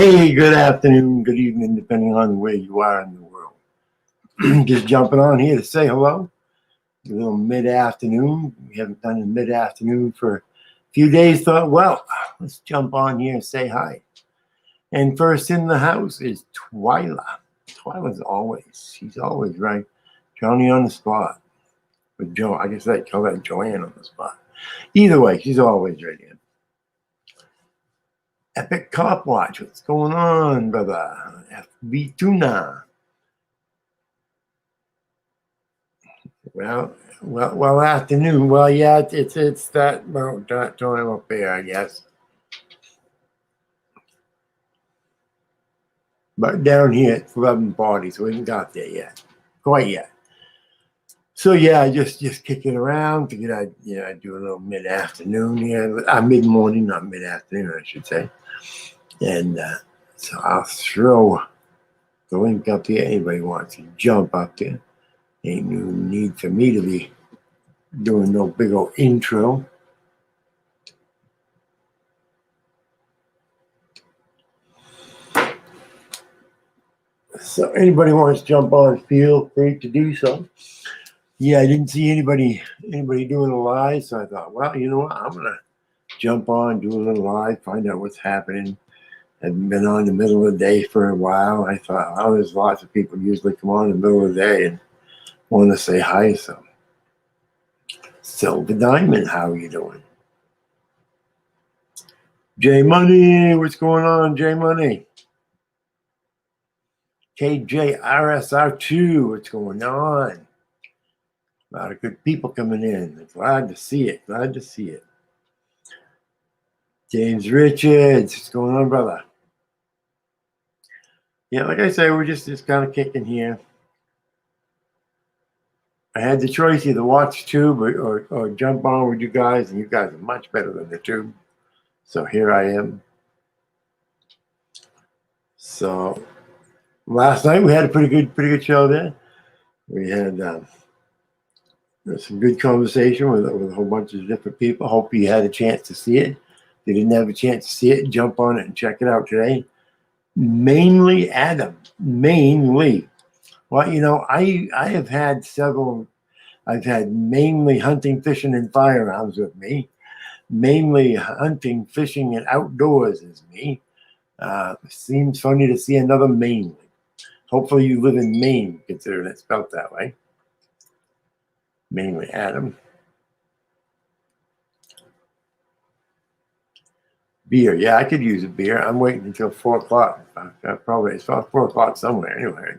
Hey, good afternoon, good evening, depending on where you are in the world. Just jumping on here to say hello. A little mid-afternoon. We haven't done a mid-afternoon for a few days. Thought, well, let's jump on here and say hi. And first in the house is Twyla. Twyla's always, she's always right. Johnny on the spot. But Joe, I guess I call that Joanne on the spot. Either way, she's always right here. Epic Cop Watch. What's going on, brother? FB Tuna. Well, afternoon. Well, yeah, it's that about that time up there, I guess. But down here it's 11:40, so we haven't got there yet, quite yet. So yeah, just kicking around. Figured I'd do a little mid afternoon here, mid morning, not mid afternoon, I should say. And so I'll throw the link up here. Anybody wants to jump up there? Ain't no need for me to be doing no big old intro. So anybody wants to jump on, feel free to do so. Yeah, I didn't see anybody doing a live, so I thought, well, you know what? I'm gonna jump on, do a little live, find out what's happening. I've been on in the middle of the day for a while. I thought, oh, there's lots of people usually come on in the middle of the day and want to say hi. So, Silver Diamond, how are you doing? J Money, what's going on, J Money? KJRSR2, what's going on? A lot of good people coming in. Glad to see it. Glad to see it. James Richards, what's going on, brother? Yeah, like I say, we're just kind of kicking here. I had the choice either watch Tube or jump on with you guys, and you guys are much better than the Tube. So here I am. So last night we had a pretty good show there. We had some good conversation with a whole bunch of different people. Hope you had a chance to see it. If you didn't have a chance to see it, jump on it and check it out today. Mainly Adam. Mainly. Well, you know, I have had several. I've had mainly hunting, fishing, and firearms with me. Mainly hunting, fishing, and outdoors is me. Seems funny to see another mainly. Hopefully you live in Maine, considering it's spelled that way. Mainly Adam. Beer. Yeah, I could use a beer. I'm waiting until 4 o'clock. Probably it's about 4 o'clock somewhere anyway.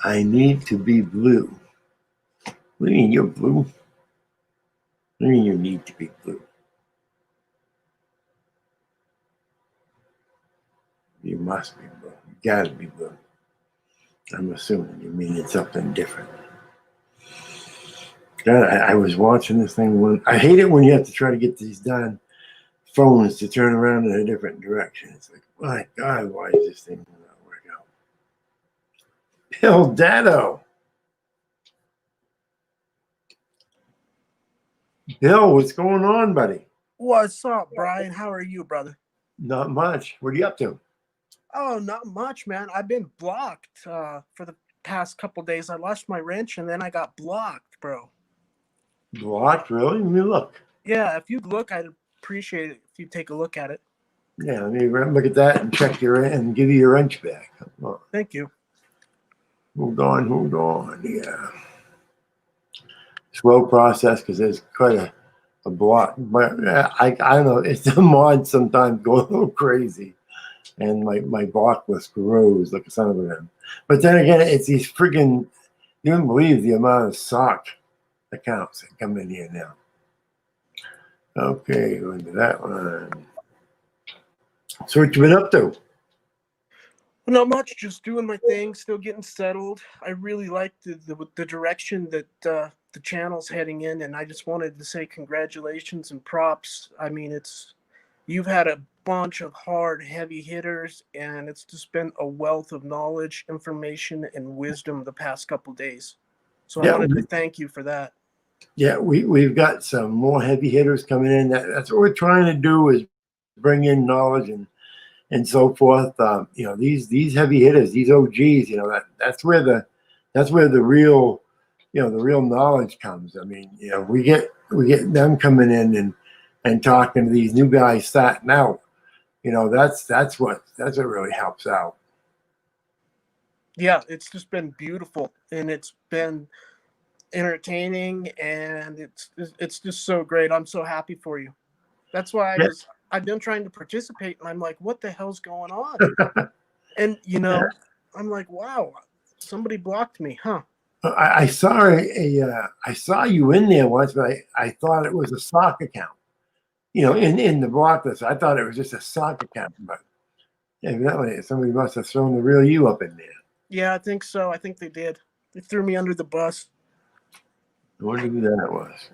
I need to be blue. What do you mean you're blue? What do you mean you need to be blue? You must be blue. You gotta be blue. I'm assuming you mean it's something different. God, I was watching this thing. I hate it when you have to try to get these done phones to turn around in a different direction. It's like, my God, why is this thing not working out? Bill Datto. Bill, what's going on, buddy? What's up, Brian? How are you, brother? Not much. What are you up to? Oh, not much, man. I've been blocked for the past couple days. I lost my wrench and then I got blocked, bro. Blocked, really? Let me look. Yeah, if you'd look, I'd appreciate it if you take a look at it. Yeah, let me look at that and check your and give you your wrench back. Thank you. Hold on. Yeah. Slow process because there's quite a block. But I don't know. It's the mods sometimes go a little crazy. And my block list grows like a son of a gun. But then again, it's these friggin', you wouldn't believe the amount of sock accounts that come in here now. Okay, go into that one. So what you been up to? Well, not much, just doing my thing, still getting settled. I really like the direction that the channel's heading in, and I just wanted to say congratulations and props. I mean, you've had a bunch of hard, heavy hitters, and it's just been a wealth of knowledge, information, and wisdom the past couple days. So I wanted to thank you for that. Yeah, we've got some more heavy hitters coming in. That's what we're trying to do is bring in knowledge and so forth. These heavy hitters, these OGs, that's where the real the real knowledge comes. I mean, we get them coming in and talking to these new guys starting out. That's what really helps out. Yeah, it's just been beautiful, and it's been entertaining, and it's just so great. I'm so happy for you. That's why Yeah, I've been trying to participate, and I'm like, what the hell's going on? And I'm like, wow, somebody blocked me, huh? I saw I saw you in there once, but I thought it was a sock account. In the block list, I thought it was just a sock account, but evidently somebody must have thrown the real you up in there. Yeah, I think so. I think they did. They threw me under the bus. I wonder who that was.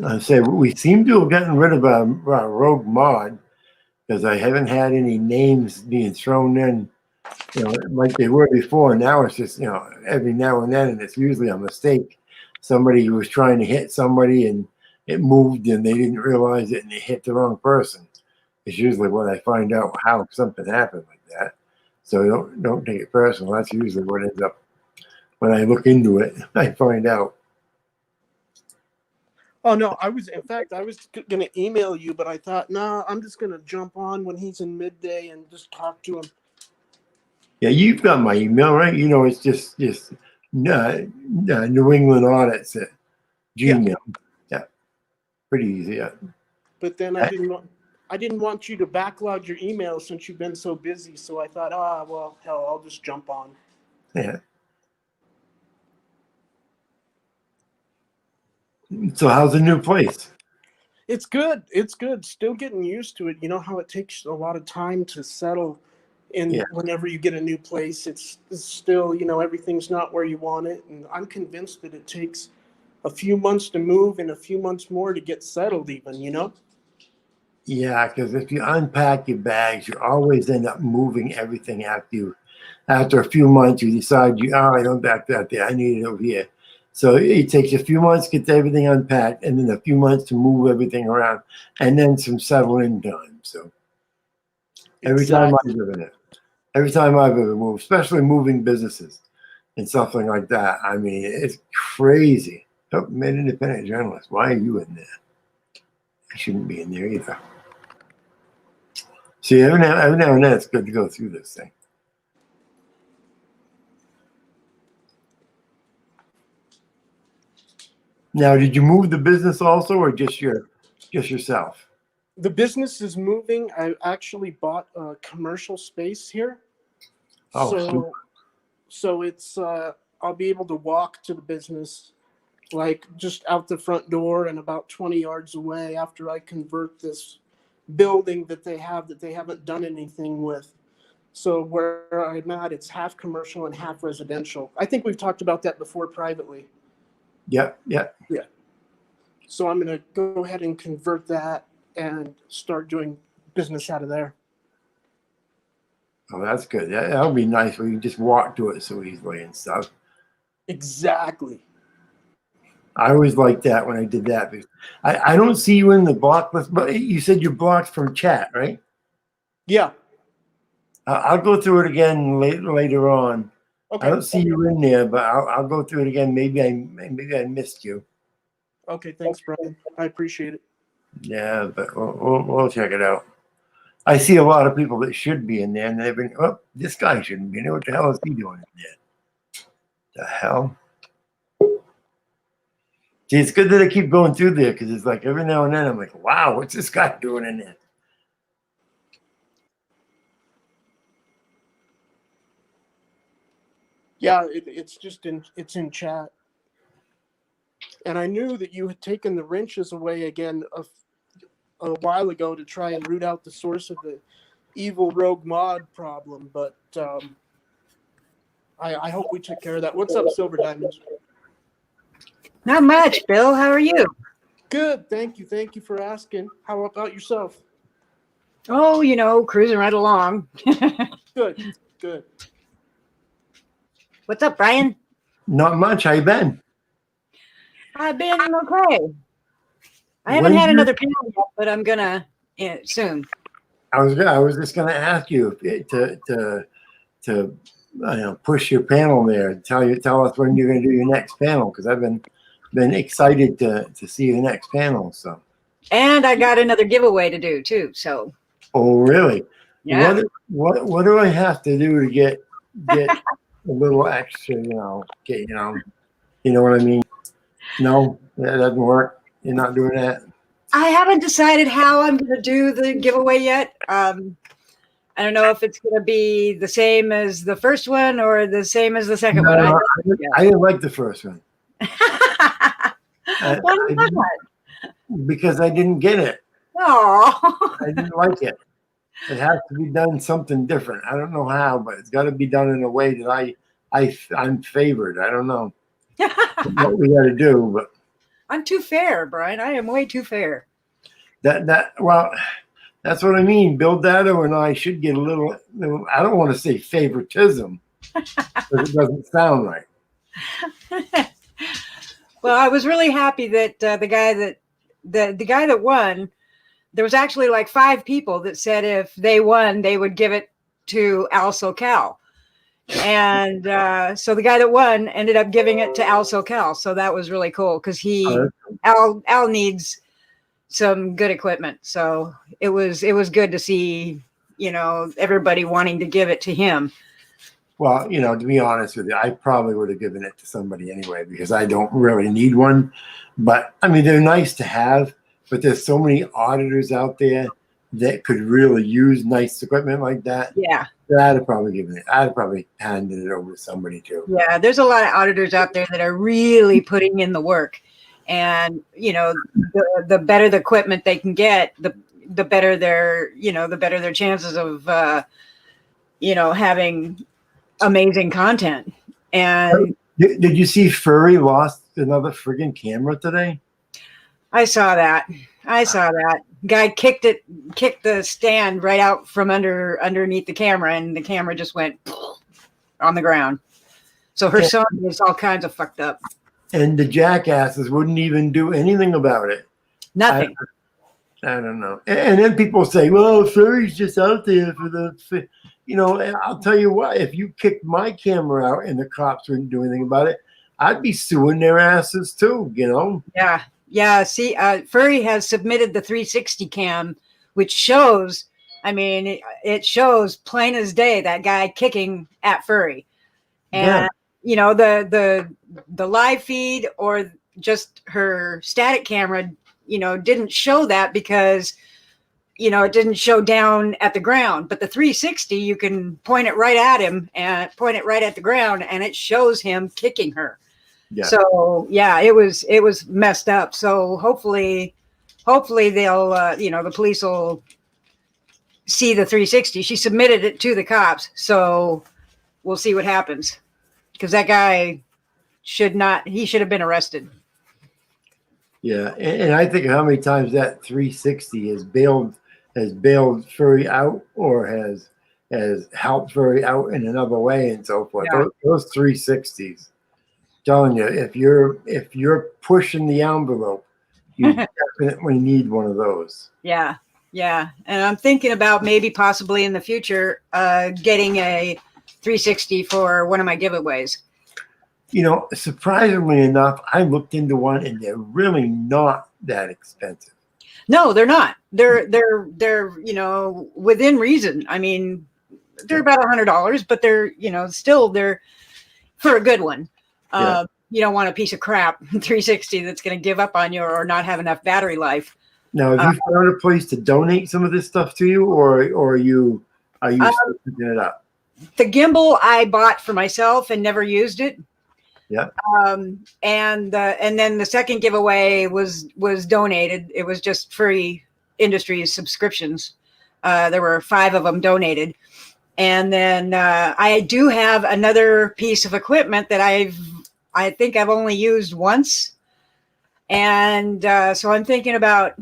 I say we seem to have gotten rid of our rogue mod because I haven't had any names being thrown in, like they were before. Now it's just every now and then, and it's usually a mistake. Somebody was trying to hit somebody and it moved and they didn't realize it and they hit the wrong person. It's usually when I find out how something happened like that. So don't take it personal. That's usually what ends up when I look into it. I find out. Oh no, in fact, I was gonna email you, but I thought, nah, I'm just gonna jump on when he's in midday and just talk to him. Yeah, you've got my email, right? It's just New England Audits at Yeah, Gmail. Yeah, pretty easy. Yeah. but then I didn't want you to backlog your email since you've been so busy. So I thought, well, hell, I'll just jump on. Yeah. So how's the new place? It's good. It's good. Still getting used to it. You know how it takes a lot of time to settle in Yeah. whenever you get a new place. It's still, everything's not where you want it. And I'm convinced that it takes a few months to move and a few months more to get settled even. Yeah, because if you unpack your bags, you always end up moving everything after a few months. You decide I don't back that there. I need it over here. So it takes a few months to get everything unpacked, and then a few months to move everything around, and then some settling time. So every time Exactly. every time I've ever moved, especially moving businesses and something like that, I mean, it's crazy. Oh, made independent journalist. Why are you in there? I shouldn't be in there either. See, every now and then it's good to go through this thing. Now, did you move the business also, or just yourself? The business is moving. I actually bought a commercial space here. Oh, So it's I'll be able to walk to the business like just out the front door and about 20 yards away after I convert this building that they haven't done anything with. So where I'm at, it's half commercial and half residential. I think we've talked about that before privately. yeah. Yeah. So I'm going to go ahead and convert that and start doing business out of there. Oh, that's good. That'll be nice where you just walk to it so easily and stuff. Exactly. I always liked that when I did that. Because I don't see you in the block list, but you said you're blocked from chat, right? Yeah. I'll go through it again later on. Okay. I don't see you in there, but I'll go through it again. Maybe I missed you. Okay. Thanks, Brian. I appreciate it. Yeah, but we'll check it out. I see a lot of people that should be in there, and they've been. Oh, this guy shouldn't be in there. What the hell is he doing in there? The hell? See, it's good that I keep going through there because it's like every now and then I'm like, wow, what's this guy doing in there? Yeah, it's in chat. And I knew that you had taken the wrenches away again a while ago to try and root out the source of the evil rogue mod problem, but I hope we took care of that. What's up, Silver Diamonds? Not much, Bill. How are you? Good, thank you. Thank you for asking. How about yourself? Oh, cruising right along. Good. What's up, Brian? Not much. How you been? I've been okay. I haven't When had you- another panel yet, but I'm gonna soon. I was just going to ask you to push your panel there. Tell us when you're going to do your next panel, because I've been excited to see your next panel. So. And I got another giveaway to do too. So Oh, really? yeah. What do I have to do to get a little extra? Get you know what I mean? No, that doesn't work. You're not doing that. I haven't decided how I'm going to do the giveaway yet. I don't know if it's going to be the same as the first one or the same as the second one. No, I didn't like the first one. Why not? Because I didn't get it. Oh, I didn't like it. It has to be done something different. I don't know how, but it's got to be done in a way that I'm favored. I don't know what we got to do, but I'm too fair, Brian. I am way too fair. well, that's what I mean. Bill Dado and I should get a little. I don't want to say favoritism, because it doesn't sound right. Well, I was really happy that the guy that won. There was actually like 5 people that said if they won, they would give it to Al SoCal. And so the guy that won ended up giving it to Al SoCal. So that was really cool because Al needs some good equipment. So it was good to see, everybody wanting to give it to him. Well, to be honest with you, I probably would have given it to somebody anyway, because I don't really need one. But I mean, they're nice to have. But there's so many auditors out there that could really use nice equipment like that. Yeah. I'd have probably handed it over to somebody too. Yeah, there's a lot of auditors out there that are really putting in the work. And, the better the equipment they can get, the better their chances of, having amazing content. And Did you see Furry lost another friggin' camera today? I saw that. Guy kicked the stand right out from underneath the camera, and the camera just went on the ground. So her son is all kinds of fucked up. And the jackasses wouldn't even do anything about it. Nothing. I don't know. And then people say, well, Furry's just out there for the, and I'll tell you what, if you kicked my camera out and the cops wouldn't do anything about it, I'd be suing their asses too, Yeah. Yeah, see, Furry has submitted the 360 cam, which shows, it shows plain as day that guy kicking at Furry. And, the live feed or just her static camera, didn't show that because, it didn't show down at the ground. But the 360, you can point it right at him and point it right at the ground, and it shows him kicking her. Yeah. So yeah, it was messed up. So hopefully they'll the police will see the 360. She submitted it to the cops, so we'll see what happens. Because that guy should have been arrested. Yeah, and I think how many times that 360 has bailed Furry out, or has helped Furry out in another way, and so forth. Yeah. Those 360s. Telling you, if you're pushing the envelope, you definitely need one of those. Yeah, and I'm thinking about maybe possibly in the future getting a 360 for one of my giveaways. Surprisingly enough, I looked into one, and they're really not that expensive. No, they're not. They're within reason. They're about $100, but they're still they're for a good one. Yeah. You don't want a piece of crap 360 that's going to give up on you or not have enough battery life. Now, have you found a place to donate some of this stuff to you, or are you still picking it up? The gimbal I bought for myself and never used it. Yeah. And then the second giveaway was donated. It was just Furry Industries subscriptions. There were 5 of them donated. And then I do have another piece of equipment that I think I've only used once. And so I'm thinking about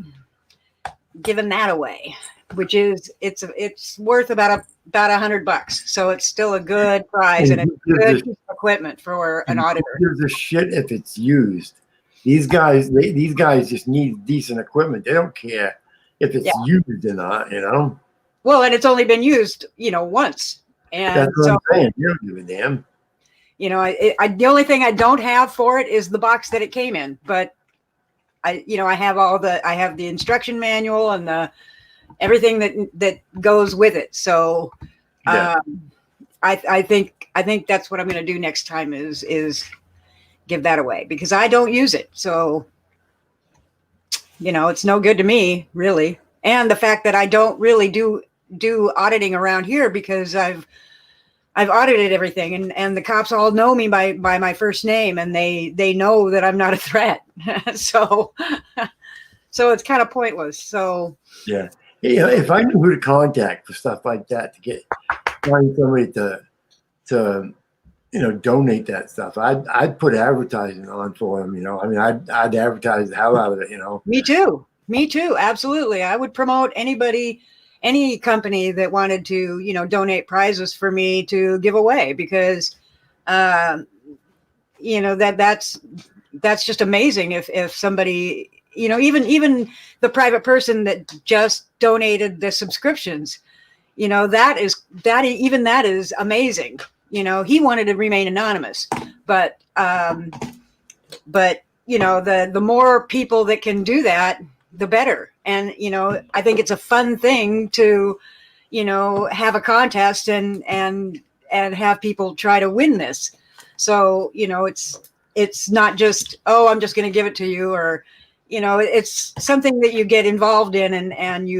giving that away, which is it's worth about $100. So it's still a good prize and a good piece of equipment for an auditor. Who gives a shit if it's used? these guys just need decent equipment. They don't care if it's used or not, you know. Well, and it's only been used, once. And That's what so, I'm saying. You don't give a damn. the only thing I don't have for it is the box that it came in, but I have the instruction manual and everything that goes with it. So, Yeah. I think that's what I'm going to do next time is give that away because I don't use it. So, it's no good to me really. And the fact that I don't really do auditing around here because I've audited everything and the cops all know me by my first name and they know that I'm not a threat. so it's kind of pointless. So Yeah. If I knew who to contact for stuff like that to find somebody to donate that stuff, I'd put advertising on for them. I'd advertise the hell out of it. Me too. Absolutely. I would promote any company that wanted to, donate prizes for me to give away because, that's just amazing. If somebody, even the private person that just donated the subscriptions, that is amazing. He wanted to remain anonymous, but the more people that can do that, the better. And, I think it's a fun thing to, have a contest and have people try to win this. So, it's not just, oh, I'm just going to give it to you or, it's something that you get involved in and it's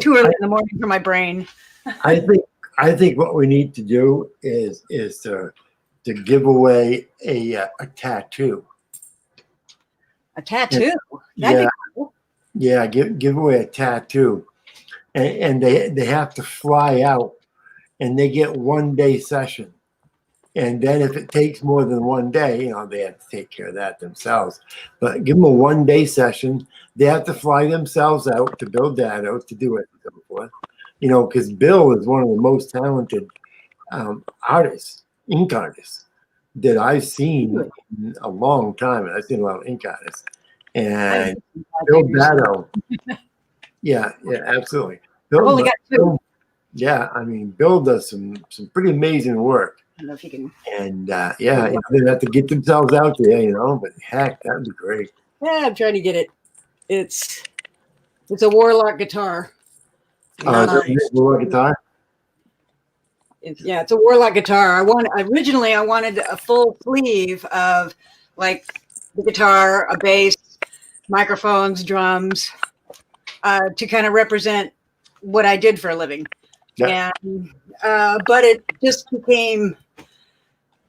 too early in the morning for my brain. I think what we need to do is to give away a tattoo. A tattoo? Yeah, yeah. Give away a tattoo, and they have to fly out, and they get 1 day session, and then if it takes more than 1 day, they have to take care of that themselves. But give them a 1 day session. They have to fly themselves out to build that out to do it and so forth. Because Bill is one of the most talented artists, ink artists that I've seen in a long time. And I've seen a lot of ink artists. And Bill Dado. Yeah, absolutely. Only got two. Yeah, Bill does some pretty amazing work. I don't know if you can. And they have to get themselves out there, but heck, that'd be great. Yeah, I'm trying to get it. It's a Warlock guitar. Nice. Warlock guitar. It's a Warlock guitar. Originally I wanted a full sleeve of like the guitar, a bass, microphones, drums, to kind of represent what I did for a living. Yeah. And but it just became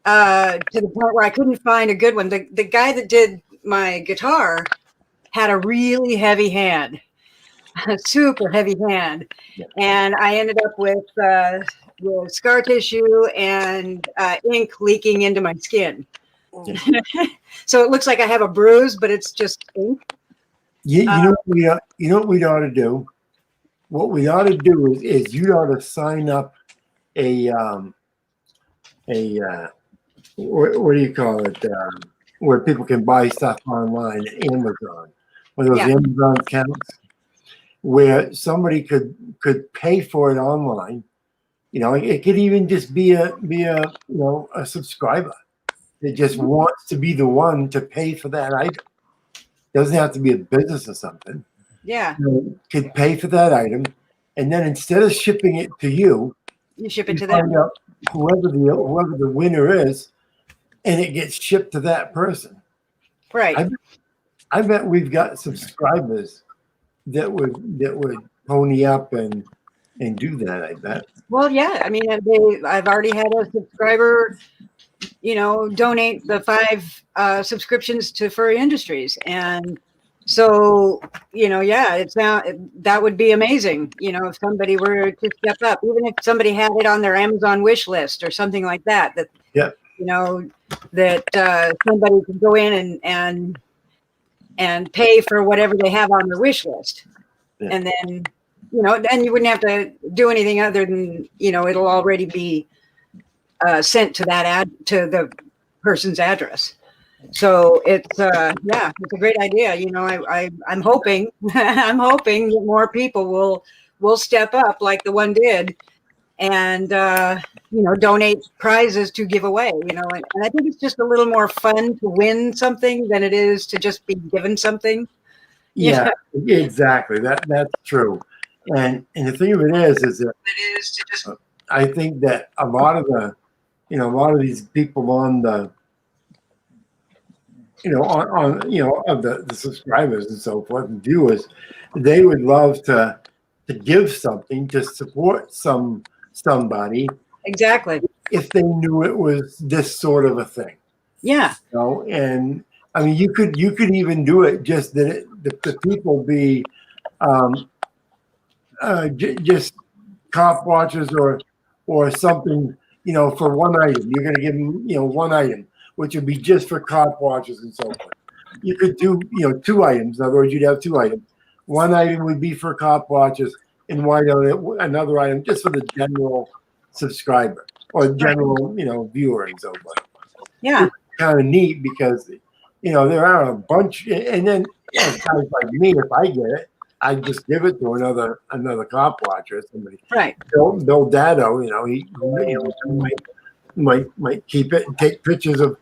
to the point where I couldn't find a good one. The guy that did my guitar had a really heavy hand, a super heavy hand. Yeah. And I ended up with scar tissue and ink leaking into my skin. Yeah. So it looks like I have a bruise, but it's just ink. You know what we ought to do? What we ought to do is you ought to sign up what do you call it? Where people can buy stuff online, Amazon, one of those Amazon accounts, where somebody could pay for it online. It could even just be a subscriber that just wants to be the one to pay for that item. Doesn't have to be a business or something. Yeah. Could pay for that item, and then instead of shipping it to you, you ship it to find them. out whoever the winner is, and it gets shipped to that person. Right. I bet we've got subscribers that would pony up and do that. I bet. Well, yeah. I've already had a subscriber, donate the 5 subscriptions to Furry Industries, and so it's now that would be amazing. If somebody were to step up, even if somebody had it on their Amazon wish list or something like that. That somebody could go in and pay for whatever they have on their wish list, and then then you wouldn't have to do anything other than it'll already be sent to to the person's address. So it's yeah, it's a great idea. You know, I'm hoping I'm hoping that more people will step up like the one did, and you know, donate prizes to give away. You know, and I think it's just a little more fun to win something than it is to just be given something. Yeah, exactly. That's true. And the thing of it is that I think that a lot of a lot of these people on the of the subscribers and so forth and viewers, they would love to give something to support somebody Exactly. if they knew it was this sort of a thing. Yeah. You know, and I mean, you could even do it just that the people be just cop watchers or something. You know, for one item, you're going to give them one item, which would be just for cop watchers and so forth. You could do 2 items. In other words, you'd have 2 items. One item would be for cop watchers, and another item just for the general subscriber or general viewer and so forth. Yeah. It's kind of neat because there are a bunch, and then guys like me, if I get it, I just give it to another cop watcher or somebody. Right. Bill Dado, he might keep it and take pictures of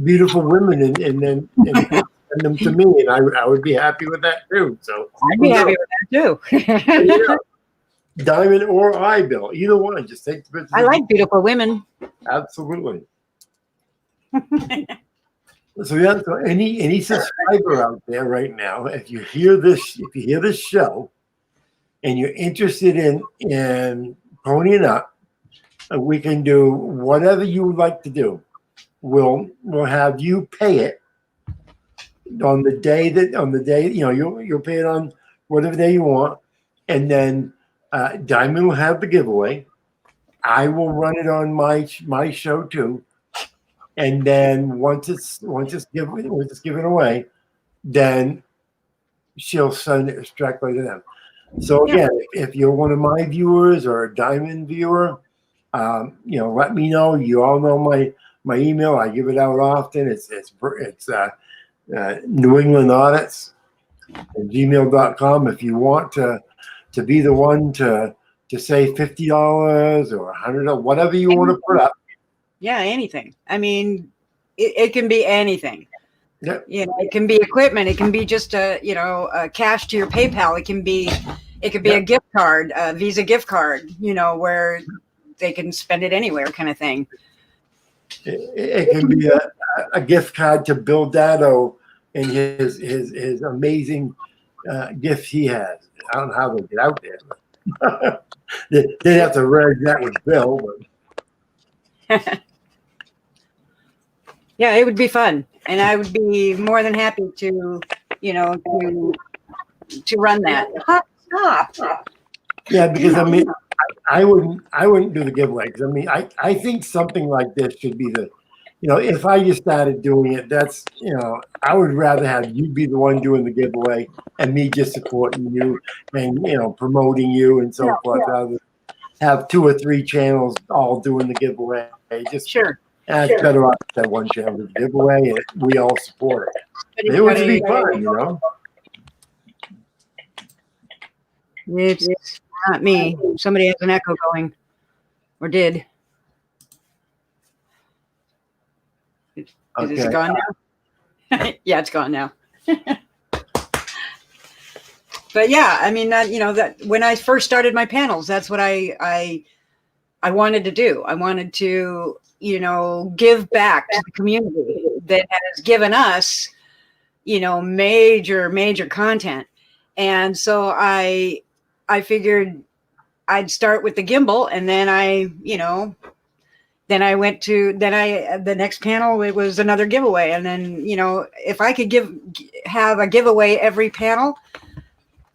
beautiful women and then send them to me, and I would be happy with that too. So I'd be happy with that too. yeah. Diamond or I, Bill, either one, just take the pictures. I like beautiful women. Absolutely. So yeah, so any subscriber out there right now, if you hear this show and you're interested in ponying up, we can do whatever you would like to do. We'll have you pay it on the day you'll pay it on whatever day you want, and then Diamond will have the giveaway. I will run it on my show too. And then once it's given away, then she'll send it directly to them. So again, if you're one of my viewers or a Diamond viewer, let me know. You all know my email. I give it out often. It's New England Audits at gmail.com. If you want to be the one to say $50 or $100, whatever you want to put up. Yeah, anything. I mean, it can be anything. Yep. It can be equipment. It can be just a cash to your PayPal. It can be a gift card, a Visa gift card. Where they can spend it anywhere, kind of thing. It can be a gift card to Bill Dado and his amazing gift he has. I don't know how they get out there. But they'd have to reg that with Bill. But. Yeah, it would be fun, and I would be more than happy to run that. Stop. Yeah, because I mean, I wouldn't do the giveaway because I mean, I think something like this should be the, if I just started doing it, that's I would rather have you be the one doing the giveaway and me just supporting you and promoting you and so forth. Rather than have 2 or 3 channels all doing the giveaway. Just sure. It's better off that one channel to giveaway and we all support it. It would be fun, It's not me. Somebody has an echo going, or did. Is it gone now? Yeah, it's gone now. But yeah, I mean that when I first started my panels, that's what I wanted to do. I wanted to give back to the community that has given us major content, and so I figured I'd start with the gimbal, and then the next panel, it was another giveaway. And then, if I could have a giveaway every panel,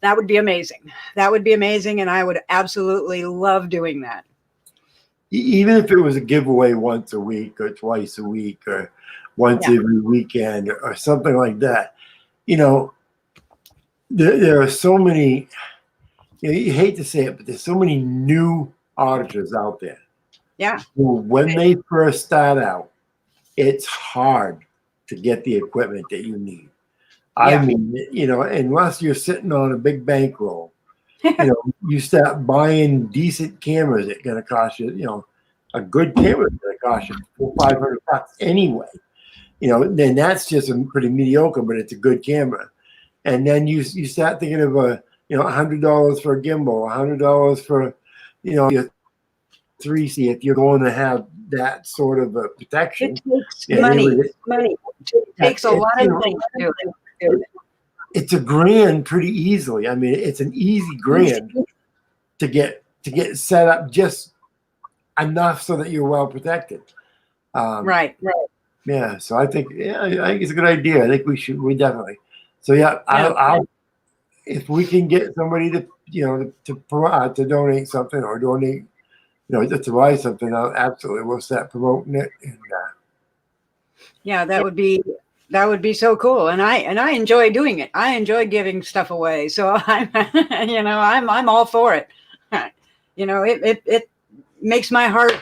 that would be amazing. That would be amazing. And I would absolutely love doing that. Even if it was a giveaway once a week or twice a week or once every weekend or something like that, there are so many, you hate to say it, but there's so many new auditors out there. Yeah. When they first start out, it's hard to get the equipment that you need. I Yeah. mean, unless you're sitting on a big bankroll, you start buying decent cameras. It's going to cost you, a good camera is going to cost you $400-500 anyway. Then that's just a pretty mediocre, but it's a good camera. And then you start thinking of $100 for a gimbal, $100 for, your 3C if you're going to have that sort of a protection. It takes Yeah, money. it Takes a lot of things to do it. It's $1,000 pretty easily. I mean, it's an easy grand to get set up just enough so that you're well protected. Right. Yeah. So I think it's a good idea. I think we definitely. So yeah, I'll if we can get somebody to donate something or donate, to buy something, we'll start promoting it. And, yeah, that would be so cool. And I enjoy doing it. I enjoy giving stuff away. So I'm all for it. It makes my heart,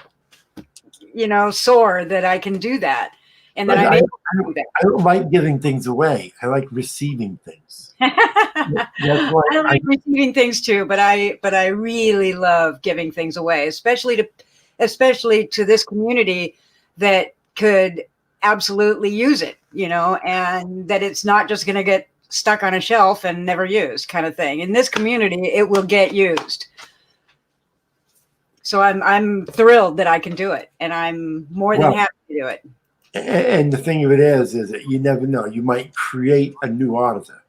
soar that I can do that. And that I'm able to do that. I don't like giving things away. I like receiving things. I like receiving things too, but I really love giving things away, especially to this community that could absolutely use it, and that it's not just going to get stuck on a shelf and never used kind of thing. In this community, it will get used. So I'm thrilled that I can do it, and I'm more than happy to do it. And the thing of it is that you never know. You might create a new auditor.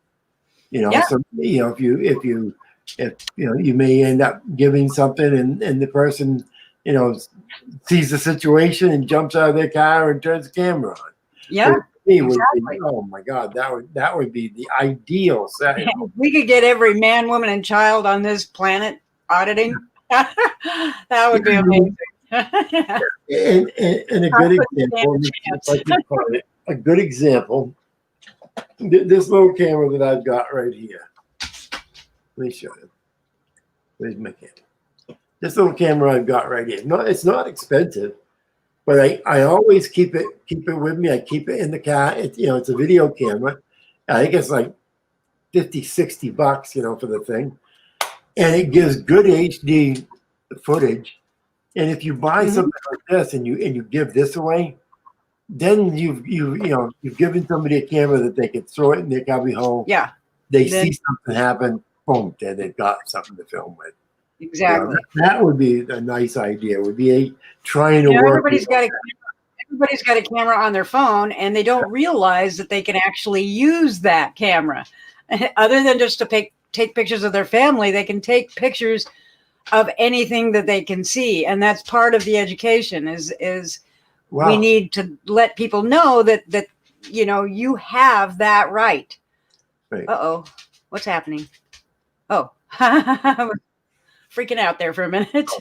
So if you may end up giving something, and the person sees the situation and jumps out of their car and turns the camera on. Yeah. Exactly. Oh my God, that would be the ideal setting. Yeah, we could get every man, woman, and child on this planet auditing. That would be amazing. And a good example, if I can find it, a good example. This little camera that I've got right here. Let me show you. Where's my camera? This little camera I've got right here. No, it's not expensive, but I always keep it with me. I keep it in the car. It's a video camera. I think it's like $50-60, for the thing, and it gives good HD footage. And if you buy something like this and you give this away, then you've given somebody a camera that they can throw it in their cubby hole. Yeah. They see something happen, boom, then they've got something to film with. Exactly. That would be a nice idea. It would be trying to work. Everybody's got a camera on their phone, and they don't realize that they can actually use that camera. Other than just to take pictures of their family, they can take pictures of anything that they can see, and that's part of the education. Wow. We need to let people know that you have that right. Right. Uh-oh, what's happening? Oh, freaking out there for a minute.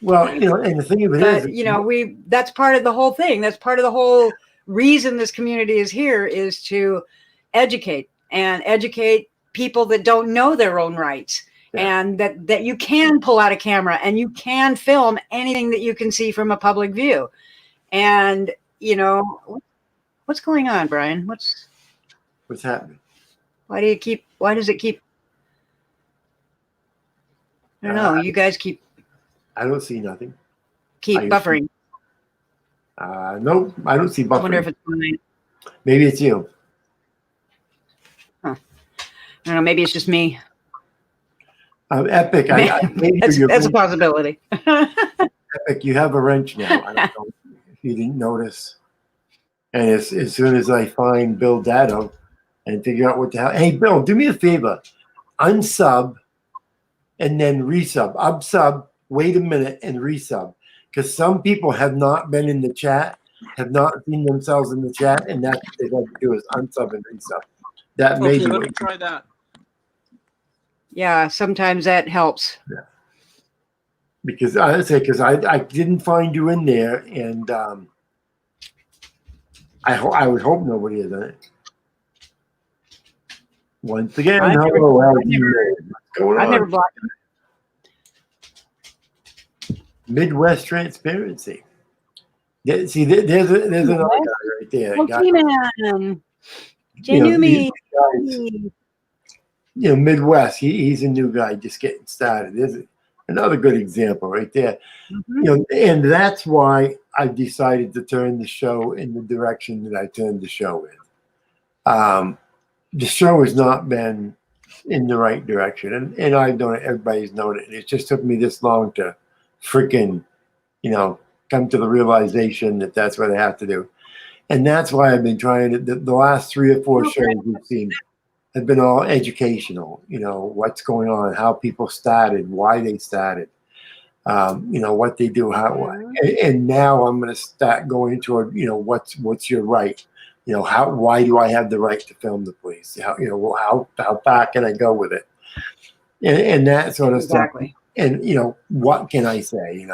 Well, and the thing of it is, that's part of the whole thing. That's part of the whole reason this community is here, is to educate people that don't know their own rights. Yeah. And that you can pull out a camera and you can film anything that you can see from a public view. And, what's going on, Brian? What's happening? Why does it keep? I don't know. You guys keep. I don't see nothing. Keep buffering. No, I don't see buffering. I wonder if it's mine. Maybe it's you. Huh. I don't know. Maybe it's just me. Epic. That's a possibility. Epic, you have a wrench now. I don't know if you didn't notice. And as soon as I find Bill Dado and figure out what the hell, hey Bill, do me a favor, unsub and then resub. Unsub, wait a minute, and resub, because some people have not been in the chat, have not seen themselves in the chat, and that's what they have to do is unsub and resub. That may be. Let me try that. Yeah, sometimes that helps. Yeah. Because I didn't find you in there, and I would hope nobody has done it. Once again, hello, I've never blocked Midwest transparency. See, there's another guy right there. Oh, Guy, T-Man. Jay you know, Newmy. these guys, Midwest. He's a new guy just getting started. There's another good example right there. Mhm. And that's why I decided to turn the show in the direction that I turned the show in. The show has not been in the right direction, and I've known it. Everybody's known it. It just took me this long to freaking, come to the realization that that's what I have to do. And that's why I've been trying to. The last 3 or 4 shows we've seen have been all educational. What's going on, how people started, why they started, what they do, how. And now I'm going to start going toward, what's your right. Why do I have the right to film the police? How far can I go with it? And that sort of Exactly. stuff. And what can I say?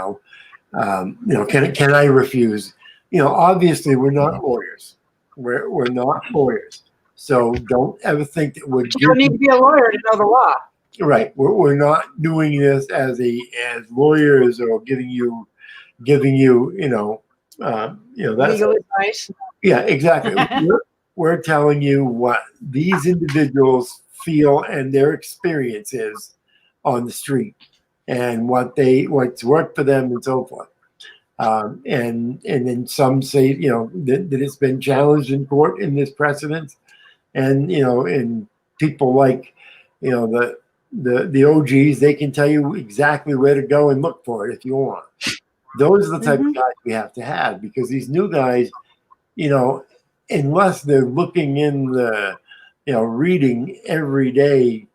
Can I refuse? Obviously we're not lawyers. We're not lawyers. So don't ever think that we're You don't need to be a lawyer to know the law. right. We're not doing this as lawyers or giving you that's Legal advice. yeah, exactly. We're telling you what these individuals feel and their experiences on the street and what's worked for them and so forth. And then some say, that it's been challenged in court in this precedent. And, and people like, the OGs, they can tell you exactly where to go and look for it if you want. Those are the type of guys we have to have, because these new guys, unless they're looking in the, reading every day,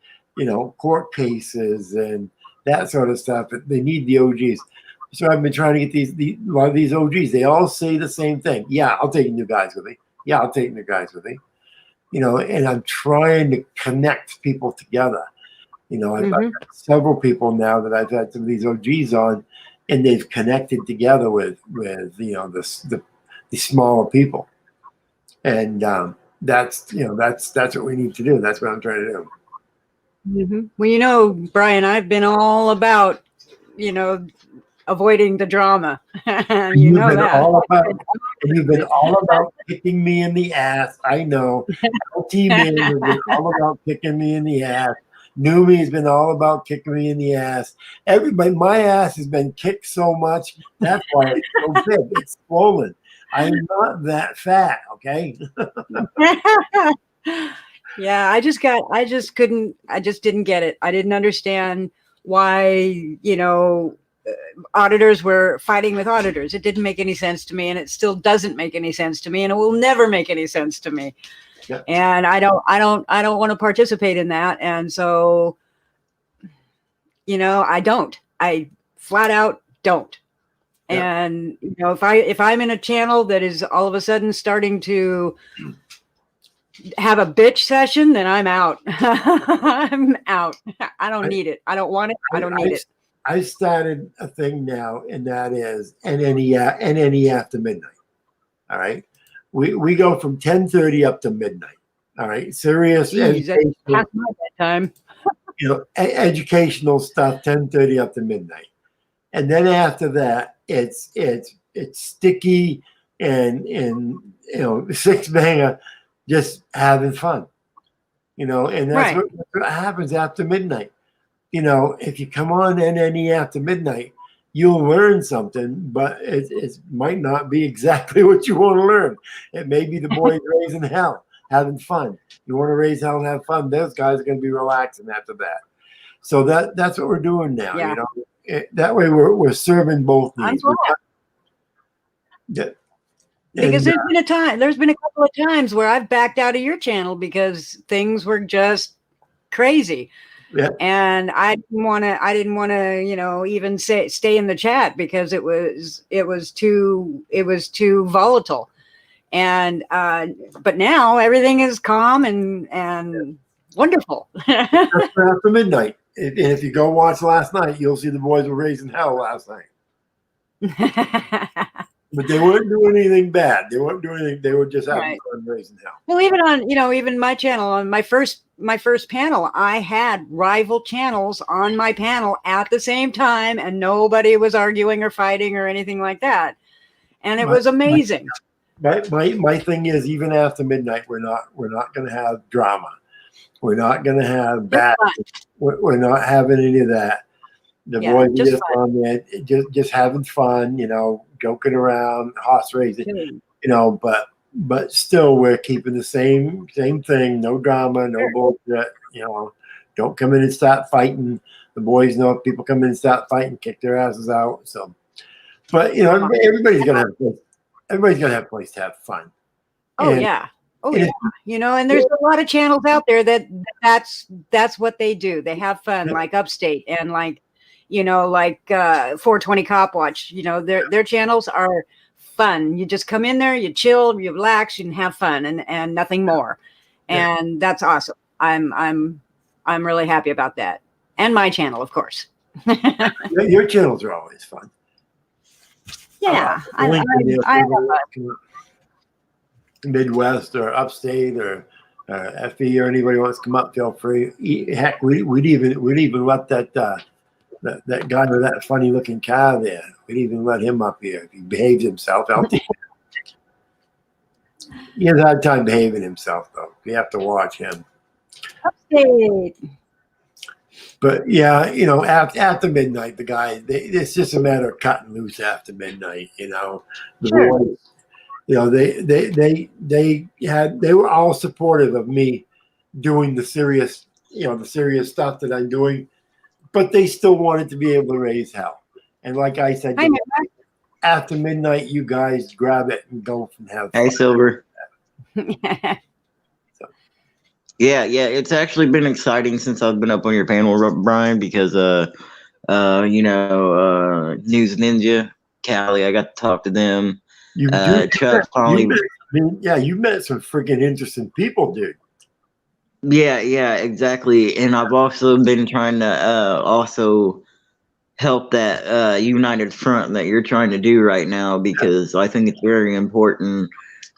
court cases and that sort of stuff, they need the OGs. So I've been trying to get a lot of these OGs. They all say the same thing. Yeah, I'll take new guys with me. Yeah, I'll take new guys with me. And I'm trying to connect people together. I've got several people now that I've had some of these OGs on, and they've connected together with the smaller people. And that's what we need to do. That's what I'm trying to do. Well, Brian, I've been all about, avoiding the drama. You've been all about kicking me in the ass. I know. T-Man has been all about kicking me in the ass. Newmy has been all about kicking me in the ass. Everybody, my ass has been kicked so much. That's why it's so big. It's swollen. I'm not that fat, okay? Yeah, I just didn't get it. I didn't understand why, auditors were fighting with auditors. It didn't make any sense to me, and it still doesn't make any sense to me, and it will never make any sense to me. Yeah. And I don't want to participate in that. And so, I flat out don't. Yeah. And, if I'm in a channel that is all of a sudden starting to have a bitch session, then I'm out. I'm out. I don't need it. I don't want it. I don't need it. I started a thing now, and that is NNE after midnight. All right. We go from 10:30 up to midnight. All right. Serious educational, past my bedtime. Educational stuff, 10:30 up to midnight. And then after that, it's sticky and six banger, just having fun. And that's what happens after midnight. If you come on NNE after midnight, you'll learn something, but it might not be exactly what you want to learn. It may be the boys raising hell, having fun. You want to raise hell and have fun, those guys are going to be relaxing after that. So that's what we're doing now. Yeah. That way we're serving both needs. Because there's been a couple of times where I've backed out of your channel because things were just crazy. Yeah. And I didn't want to, even stay in the chat because it was too volatile. And but now everything is calm and wonderful. After midnight, and if you go watch last night, you'll see the boys were raising hell last night. But they weren't doing anything bad. They weren't doing anything. They were just having fun raising hell. Well, even on, even my channel, on my first my first panel, I had rival channels on my panel at the same time, and nobody was arguing or fighting or anything like that. And it was amazing. My thing is, even after midnight, we're not going to have drama. We're not going to have bad. We're not having any of that. The boys are just on there, just having fun, you know, joking around, horse racing, you know. But still, we're keeping the same thing. No drama, no bullshit. You know, don't come in and start fighting. The boys know if people come in and start fighting, kick their asses out. So, but you know, everybody's gonna have a place to have fun. Oh yeah. Oh yeah. You know, and there's a lot of channels out there that's what they do. They have fun, like Upstate and like, you know, like 420 Cop Watch. You know, their channels are fun. You just come in there, you chill, you relax, you can have fun and nothing more. And that's awesome. I'm really happy about that. And my channel, of course. Your channels are always fun. Yeah. I love Midwest or Upstate or FE or anybody wants to come up, feel free. Heck, we'd even let that guy with that funny looking car there. We'd even let him up here if he behaves himself. He has a hard time behaving himself though. You have to watch him. Upstate. But yeah, you know, after midnight, the guys, it's just a matter of cutting loose after midnight. You know, the boys. You know, they were all supportive of me doing the serious stuff that I'm doing, but they still wanted to be able to raise hell. And like I said, after midnight, you guys grab it and go and have fun. Hey, Silver. Yeah, it's actually been exciting since I've been up on your panel, Brian, because you know, News Ninja, Callie, I got to talk to them. You met some freaking interesting people, dude. Yeah, exactly. And I've also been trying to also help that united front that you're trying to do right now, because I think it's very important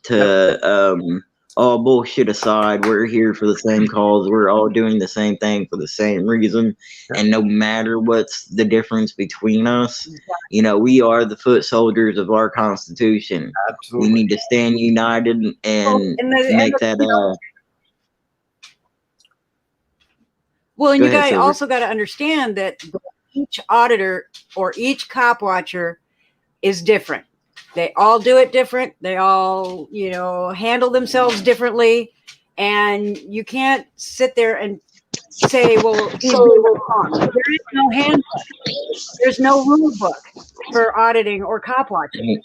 to all bullshit aside, we're here for the same cause. We're all doing the same thing for the same reason. And no matter what's the difference between us, you know, we are the foot soldiers of our Constitution. Absolutely. We need to stand united and make that. Well, and you guys also got to understand that each auditor or each cop watcher is different. They all do it different. They all, you know, handle themselves differently. And you can't sit there and say, well, he's doing it wrong. There is no handbook. There's no rule book for auditing or cop watching.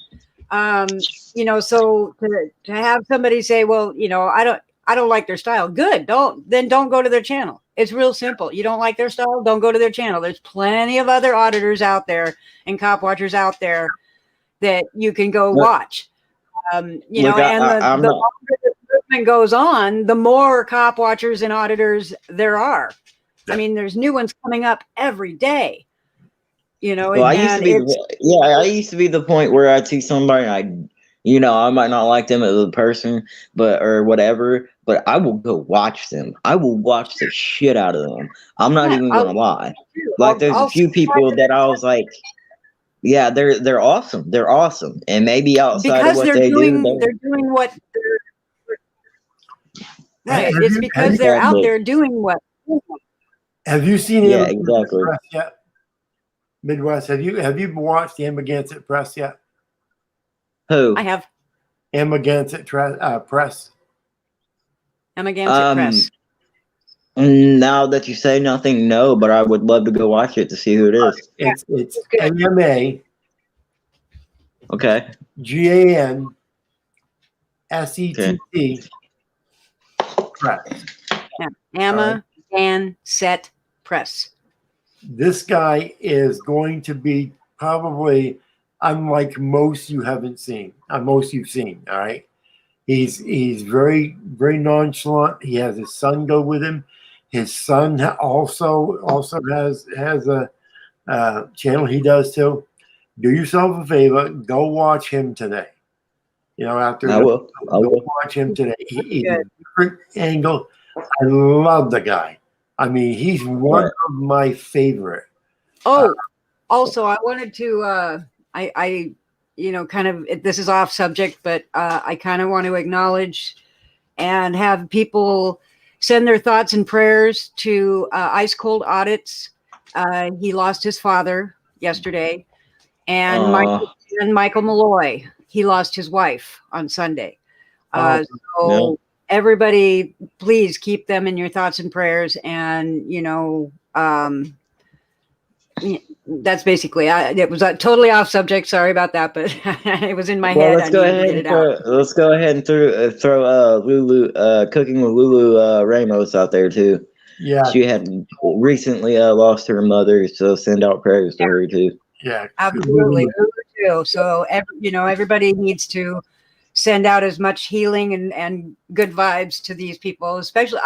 You know, so to have somebody say, well, you know, I don't like their style. Good. Don't go to their channel. It's real simple. You don't like their style, don't go to their channel. There's plenty of other auditors out there and cop watchers out there that you can go watch. You know, and the longer the movement goes on, the more cop watchers and auditors there are. I mean, there's new ones coming up every day. You know, well, I used to be the point where I'd see somebody and I might not like them as a person, or whatever, but I will go watch them. I will watch the shit out of them. I'm not even gonna lie. Like, there's a few people that I was like, yeah, they're awesome. They're awesome. And maybe outside of what they're doing what right. It's because they're out there doing what. Have you seen him exactly yet? Midwest, have you watched the Amagansett Press yet? Who? I have. Amagansett Press. Amagansett Press. Now that you say nothing, no, but I would love to go watch it to see who it is. It's AMA. Okay. GANSETT Press. Amagansett Press. This guy is going to be probably unlike most you haven't seen. Most you've seen. All right. He's very, very nonchalant. He has his son go with him. His son also has a channel he does too. Do yourself a favor, go watch him today. You know, I will watch him today. He's a different angle. I love the guy. I mean, he's one Right. of my favorite. Oh, also, I wanted to, I, kind of, this is off subject, but I kind of want to acknowledge and have people send their thoughts and prayers to Ice Cold Audits. He lost his father yesterday, and Michael Malloy, he lost his wife on Sunday. Oh, So everybody, please keep them in your thoughts and prayers. And, that's basically, it was totally off subject. Sorry about that, but it was in my Well, head. let's I go needed to ahead get and it out. let's go ahead and throw Lulu cooking with Lulu Ramos out there too. yeah, She had recently lost her mother, so send out prayers to her too. yeah. Absolutely. Too. So, everybody needs to send out as much healing and good vibes to these people, especially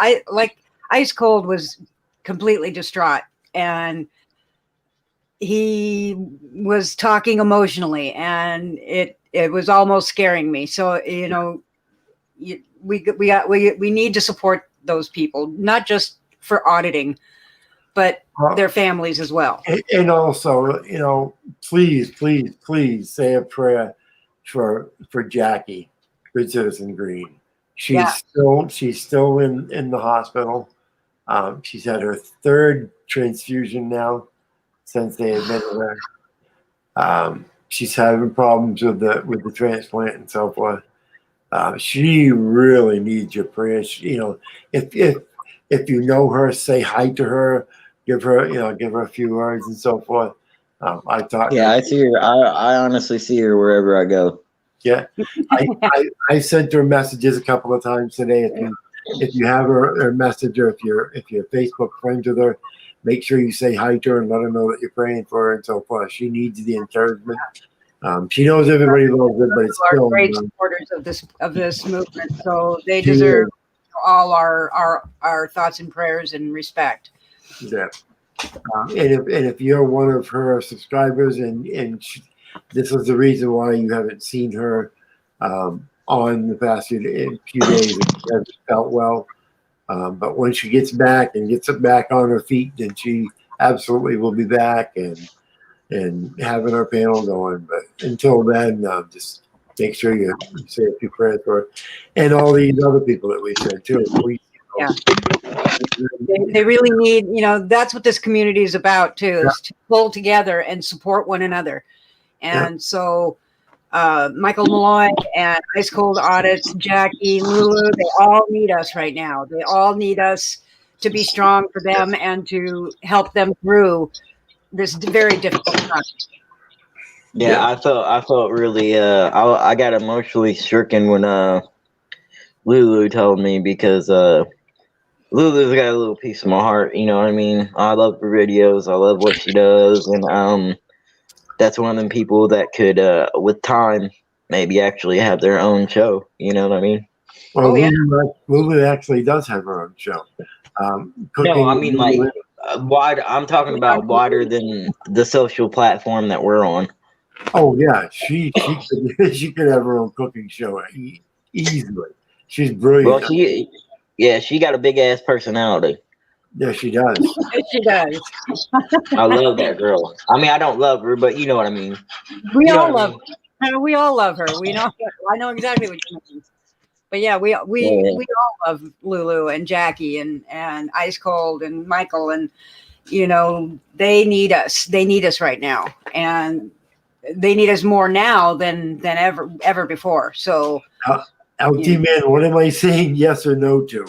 Ice Cold was completely distraught, and he was talking emotionally, and it was almost scaring me. So, we need to support those people, not just for auditing, but their families as well. And also, please, please, please say a prayer for Jackie, Good Citizen Green. She's still in the hospital. She's had her third transfusion now since they admitted her. She's having problems with the transplant and so forth. She really needs your prayers. If you know her, say hi to her, give her a few words and so forth. I thought, Yeah, I see her. I honestly see her wherever I go. yeah, I sent her messages a couple of times today. If you have her message, or if you're Facebook friends with her, make sure you say hi to her and let her know that you're praying for her and so forth. She needs the encouragement. She knows everybody loves her, but it's Are still great supporters of this movement, so they deserve all our thoughts and prayers and respect. Yeah. And if you're one of her subscribers and this is the reason why you haven't seen her on the past few days, she hasn't felt well. But when she gets back and gets back on her feet, then she absolutely will be back and having our panel going. But until then, just make sure you say a few prayers for her and all these other people that we said too. They really need, that's what this community is about too, is to pull together and support one another. And so Michael Malloy and Ice Cold Audits, Jackie, Lulu, they all need us right now. They all need us to be strong for them and to help them through this very difficult time. Yeah, I felt really I got emotionally stricken when Lulu told me, because Lulu's got a little piece of my heart, you know what I mean? I love her videos, I love what she does, and that's one of them people that could with time maybe actually have their own show, you know what I mean? Well, Lulu actually does have her own show. No, I mean like wide. I'm talking about wider than the social platform that we're on. Oh yeah, she could she could have her own cooking show easily. She's brilliant. Well, she got a big ass personality. Yeah, she does. She does. I love that girl. I mean, I don't love her, but you know what I mean. We all love her. We all love her. We know. I know exactly what you mean. But yeah, we all love Lulu and Jackie and Ice Cold and Michael, and they need us. They need us right now, and they need us more now than ever before. So, LT man, what am I saying yes or no to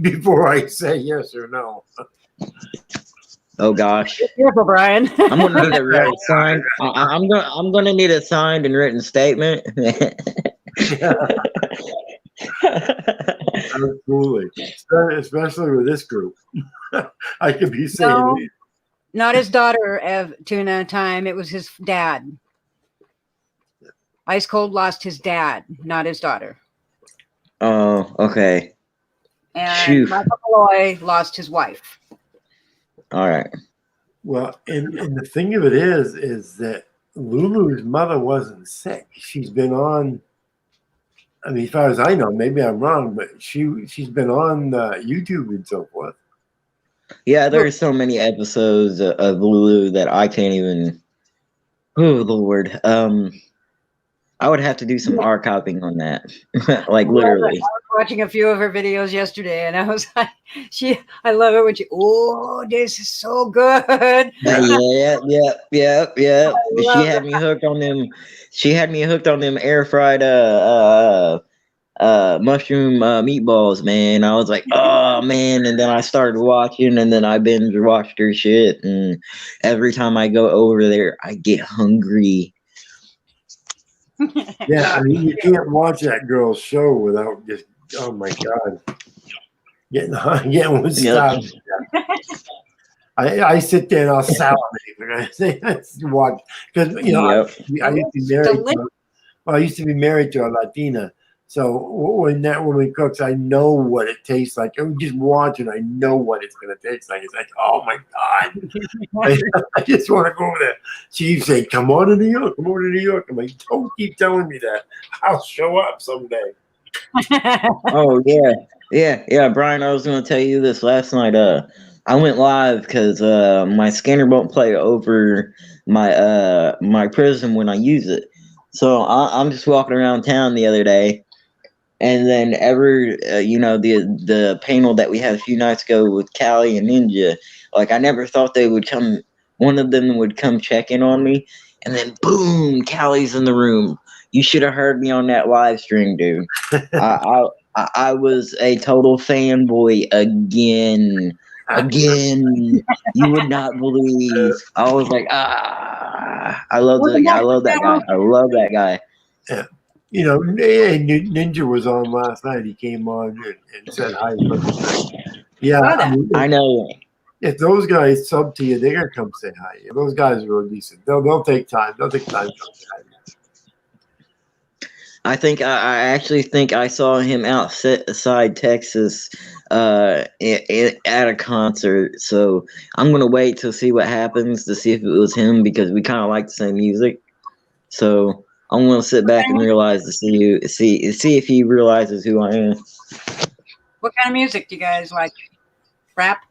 before I say yes or no? Oh gosh, be careful, Brian. I'm gonna need a signed. I'm gonna need a signed and written statement. Absolutely, especially with this group. I could be saying. No, not his daughter, Tuna Time. It was his dad. Ice Cold lost his dad, not his daughter. Oh, okay. And Michael Malloy lost his wife. All right. Well, and the thing of it is that Lulu's mother wasn't sick. She's been on I mean, as far as I know, maybe I'm wrong, but she's been on YouTube and so forth. Yeah, there are so many episodes of Lulu that I can't even. Oh Lord, I would have to do some archiving on that, like literally. Watching a few of her videos yesterday, and I was like, I love it when oh, this is so good. Yeah. She love had me hooked on them. She had me hooked on them air fried mushroom meatballs, man. I was like, oh man, and then I started watching, and then I binge watched her shit, and every time I go over there, I get hungry. Yeah, I mean, you can't watch that girl's show without just, oh my God, getting one stop. I sit there and I'll salivate when I say I watch because Yep. I used to be married. I used to be married to a Latina, so when that woman cooks, I know what it tastes like. I'm just watching. I know what it's going to taste like. It's like, oh my God, I just want to go over there. She say, "Come on to New York. Come on to New York." I'm like, don't keep telling me that. I'll show up someday. Oh yeah, Brian. I was going to tell you this last night. I went live because my scanner won't play over my Prism when I use it. So I'm just walking around town the other day, and then the panel that we had a few nights ago with Callie and Ninja. Like I never thought they would come. One of them would come check in on me, and then boom, Callie's in the room. You should have heard me on that live stream, dude. I was a total fanboy again. You would not believe. I was like, I love that guy. I love that guy. Yeah. Ninja was on last night. He came on and said hi. Yeah, I know. If those guys sub to you, they're gonna come say hi. Those guys are real decent. They'll take time. They'll take time to come say hi. I actually think I saw him outside Texas at a concert. So I'm gonna wait to see what happens to see if it was him because we kind of like the same music. So I'm gonna sit back and realize to see if he realizes who I am. What kind of music do you guys like? Rap?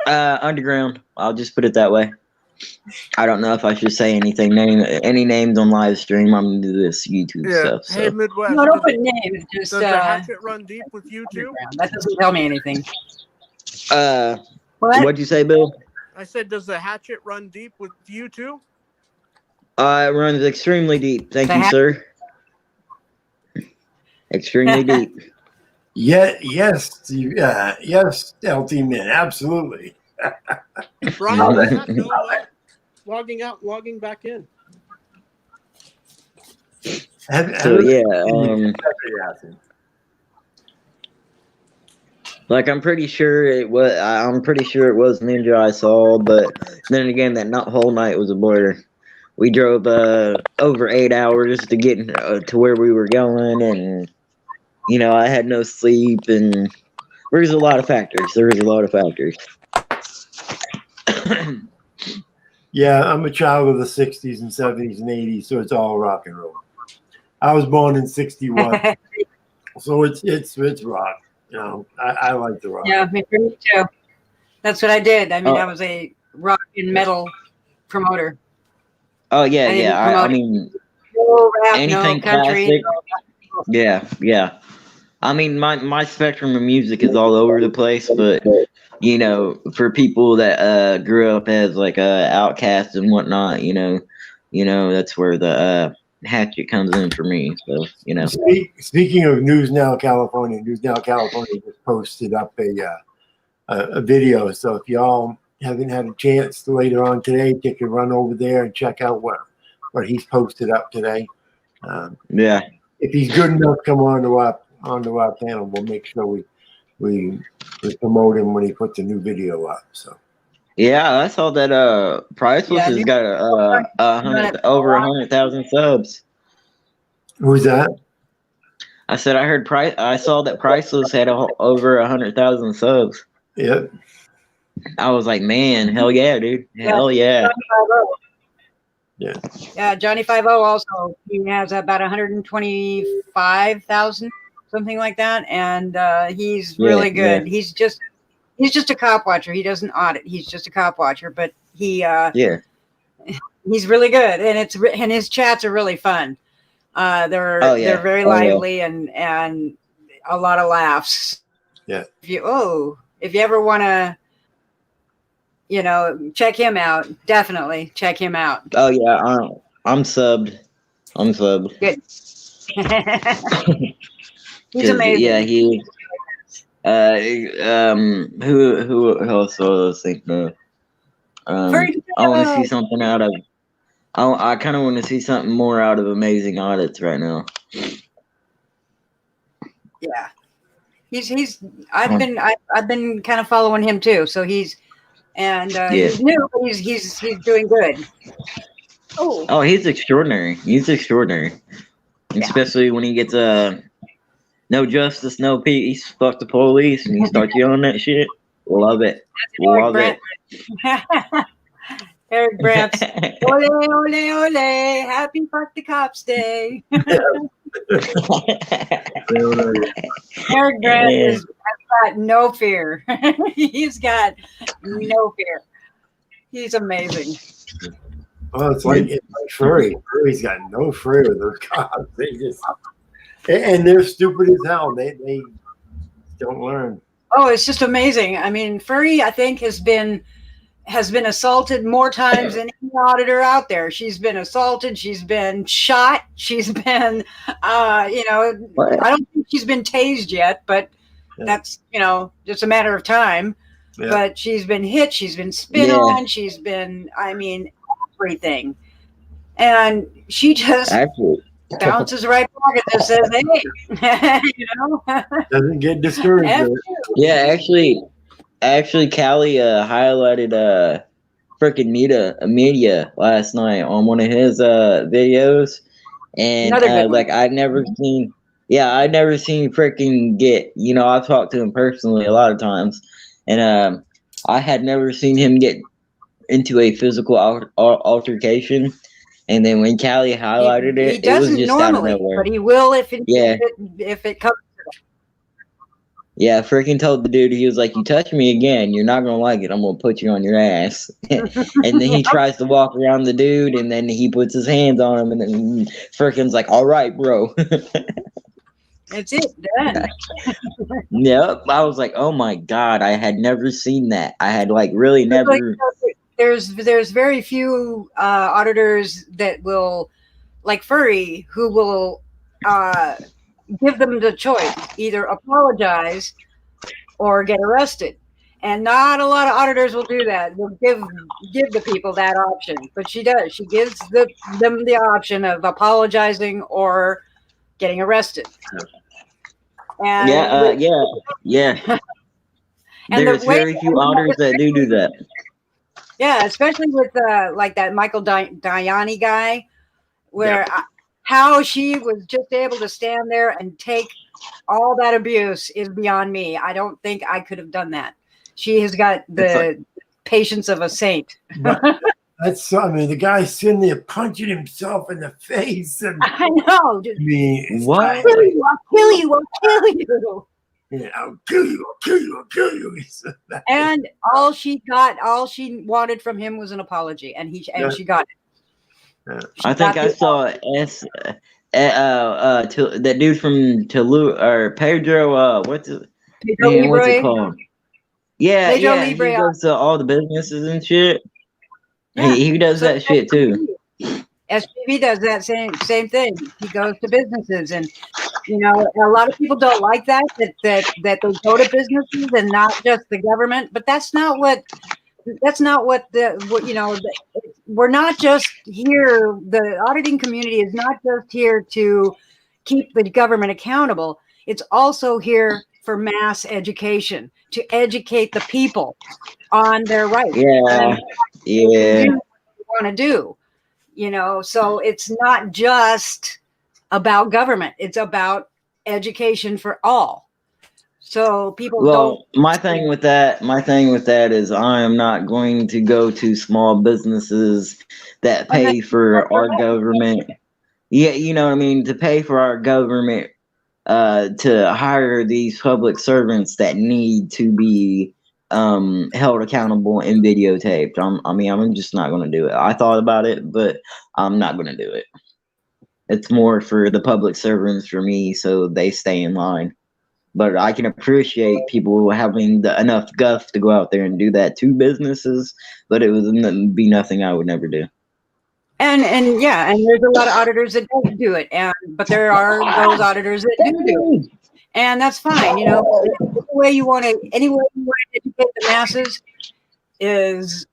Underground. I'll just put it that way. I don't know if I should say any names on live stream. I'm gonna do this YouTube stuff. So. Hey, Midwest. No, don't put names. Just does the hatchet run deep with you two? That doesn't tell me anything. What'd you say, Bill? I said, does the hatchet run deep with you two? It runs extremely deep. Thank you, sir. Extremely deep. Yes, LT man, absolutely. Brian, logging out, logging back in. Like I'm pretty sure it was Ninja I saw, but then again, that whole night was a blur. We drove over 8 hours to get to where we were going, and I had no sleep, and there's a lot of factors. Yeah, I'm a child of the 60s and 70s and 80s, so it's all rock and roll. I was born in 61, so it's rock. I like the rock. Yeah, me too. That's what I did. I mean, I was a rock and metal promoter. Oh yeah. I mean, no rap, anything no country. Classic. Yeah. I mean, my spectrum of music is all over the place, but for people that grew up as like outcasts and whatnot, that's where the hatchet comes in for me. So Speaking of News Now California just posted up a video. So if y'all haven't had a chance to later on today, you can run over there and check out what he's posted up today. Yeah. If he's good enough, come onto our panel. We'll make sure we promote him when he puts a new video up. So. Yeah, I saw that Priceless has got over 100,000 subs. Who's that? I said I saw that Priceless had over 100,000 subs. Yep. I was like, man, hell yeah, dude. Hell yeah. Yeah, Johnny 50 also, he has about 125,000, something like that, and he's really good. He's just a cop watcher. He doesn't audit. He's just a cop watcher, but he's really good, and his chats are really fun. They're very lively and a lot of laughs. Yeah. If you ever want to, check him out, definitely check him out. Oh yeah, I'm subbed. Good. He's amazing. Yeah, he. Who else was I thinking of? I want to see something out of. I kind of want to see something more out of Amazing Audits right now. Yeah, I've been kind of following him too. So he's new, but he's doing good. Oh, he's extraordinary. Especially when he gets no justice, no peace, fuck the police, and he starts yelling that shit. Love it. Eric Brantz. Ole, ole, ole. Happy Fuck the Cops Day. Eric Brantz has got no fear. He's got no fear. He's amazing. Well, it's like Furry. Furry's got no fear of those cops. They just, and they're stupid as hell. They don't learn. Oh, it's just amazing. I mean, Furry, I think, has been assaulted more times than any auditor out there. She's been assaulted. She's been shot. She's been, I don't think she's been tased yet, but that's, just a matter of time. Yeah. But she's been hit. She's been spit on. She's been, everything. And she just bounces right back and just says, hey, Doesn't get discouraged. Yeah, actually, Callie highlighted freaking media last night on one of his videos, and I'd never seen freaking get. I've talked to him personally a lot of times, and I had never seen him get into a physical altercation. And then when Callie highlighted it, it was just out of nowhere. But he will if it comes. Yeah, freaking told the dude, he was like, you touch me again, you're not going to like it. I'm going to put you on your ass. And then he tries to walk around the dude, and then he puts his hands on him, and then frickin's like, all right, bro. That's it, done. Yep. I was like, oh my God, I had never seen that. I had really never. There's very few auditors that will, like Furry, who will give them the choice, either apologize or get arrested. And not a lot of auditors will do that. They'll give the people that option. But she does. She gives them the option of apologizing or getting arrested. And yeah. There's very few auditors that do that. Yeah, especially with like that Michael Diani guy, where how she was just able to stand there and take all that abuse is beyond me. I don't think I could have done that. She has got the patience of a saint. The guy's sitting there punching himself in the face. And, I know. What? I'll kill you. I'll kill you. Yeah, I'll kill you. And all she wanted from him was an apology, and she got it. Yeah. I think I saw that dude from Toulouse or Pedro. What's it called? Yeah, Pedro Libre. He goes to all the businesses and shit. Yeah. He does that shit too. SPV does that same thing. He goes to businesses, and a lot of people don't like that they go to businesses and not just the government. But that's not what we're not just here. The auditing community is not just here to keep the government accountable. It's also here for mass education, to educate the people on their rights. Yeah. Want to do. So it's not just about government. It's about education for all. So people Well, don't. my thing with that is I am not going to go to small businesses that And pay for our government. Yeah, you know what I mean, to pay for our government to hire these public servants that need to be held accountable and videotaped. I'm just not going to do it. I thought about it, but I'm not going to do it. It's more for the public servants for me, so they stay in line. But I can appreciate people having enough guff to go out there and do that to businesses, but it would be nothing I would never do. And yeah, and there's a lot of auditors that don't do it, but there are those auditors that do it, and that's fine. You know, any way you want to educate the masses is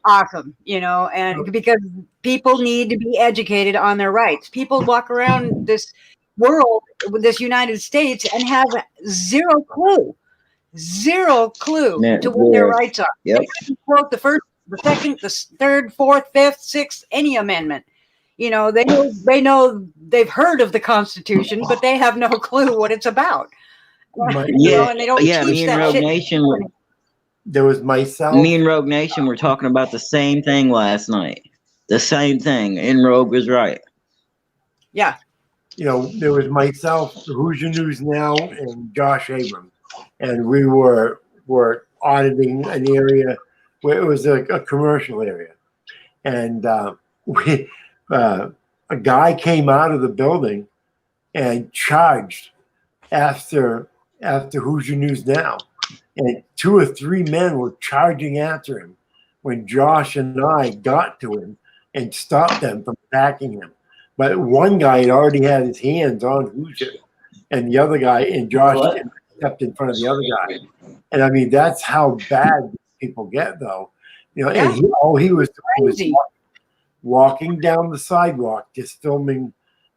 awesome. You know, and because people need to be educated on their rights. People walk around this world, this United States, and have zero clue to what their rights are. Yep. They couldn't quote the first, the second, the third, fourth, fifth, sixth, any amendment. You know, they've heard of the Constitution, but they have no clue what it's about. You know, and they don't teach me and that Rogue shit. Nation. There was myself. Me and Rogue Nation were talking about the same thing last night. The same thing, and Rogue was right. Yeah. You know, there was myself, Hoosier News Now, and Josh Abrams, and we were auditing an area where it was a commercial area, and a guy came out of the building and charged after Hoosier News Now, and 2 or 3 men were charging after him when Josh and I got to him and stopped them from attacking him. But one guy had already had his hands on Hoosier, and the other guy, and Josh stepped in front of the other guy. And I mean, that's how bad people get, though. You know, and he was doing was walking down the sidewalk, just filming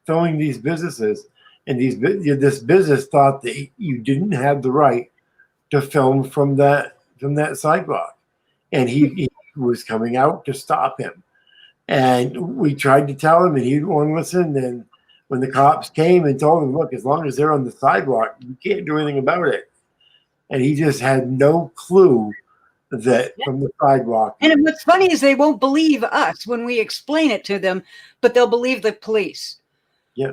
these businesses, and this business thought that you didn't have the right to film from that sidewalk, and he was coming out to stop him. And we tried to tell him, and he wouldn't listen. And when the cops came and told him, look, as long as they're on the sidewalk, you can't do anything about it. And he just had no clue that from the sidewalk. And what's funny is they won't believe us when we explain it to them, but they'll believe the police. Yeah.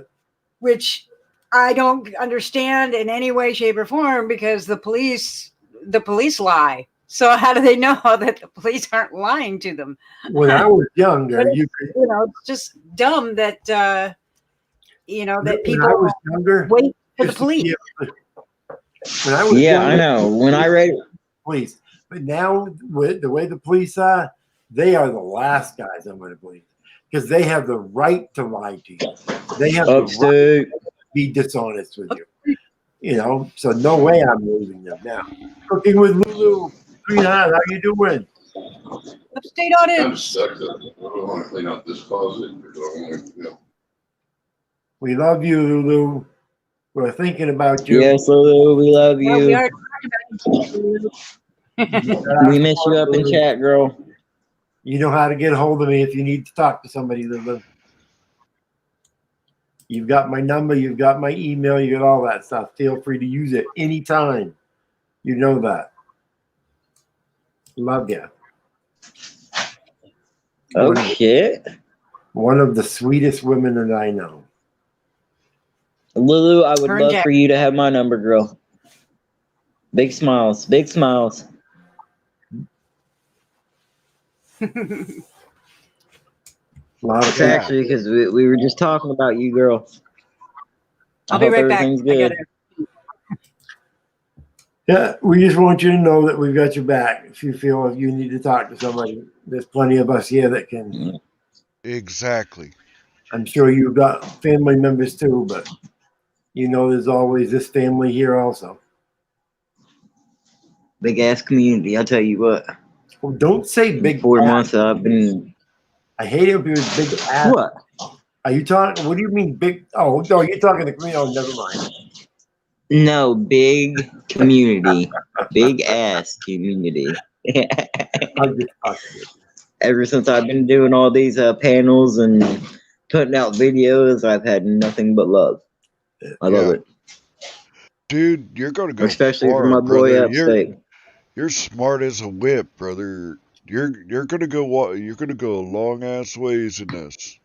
Which I don't understand in any way, shape, or form, because the police lie. So how do they know that the police aren't lying to them? When I was younger, it's just dumb that that people I was younger, wait for the police. When I was younger, I know. When I read police, but now with the way the police are, they are the last guys I'm going to believe, because they have the right to lie to you. They have the right to be dishonest with you. You know, so no way I'm losing them now. Cooking with Lulu. Sweetheart, how you doing? Upstate on it. I'm stuck. I want to clean out this closet because I want to, We love you, Lulu. We're thinking about you. Yes, Lulu, we love you. Well, we are talking about you. We miss you up in chat, girl. You know how to get a hold of me if you need to talk to somebody, Lulu. You've got my number, you've got my email, you got all that stuff. Feel free to use it anytime. You know that. Love you. Okay. One of the sweetest women that I know. Lulu, I would love for you to have my number, girl. Big smiles. Big smiles. It's actually because we were just talking about you, girl. I'll be right back. Good. Yeah, we just want you to know that we've got your back. If you feel if you need to talk to somebody, there's plenty of us here that can. Exactly. I'm sure you've got family members too, but you know there's always this family here also. Big ass community, I'll tell you what. Well, don't say big. 4 months I've been. I hate it if it was big ass. What? Are you talking? What do you mean big? Oh, no, you're talking the community. Oh, never mind. No, big community. Big ass community. I'm just talking. Ever since I've been doing all these panels and putting out videos, I've had nothing but love. I love it. Dude, you're gonna go especially for far, my boy brother. upstate. You're smart as a whip, brother. You're gonna go you're gonna go a long ass ways in this.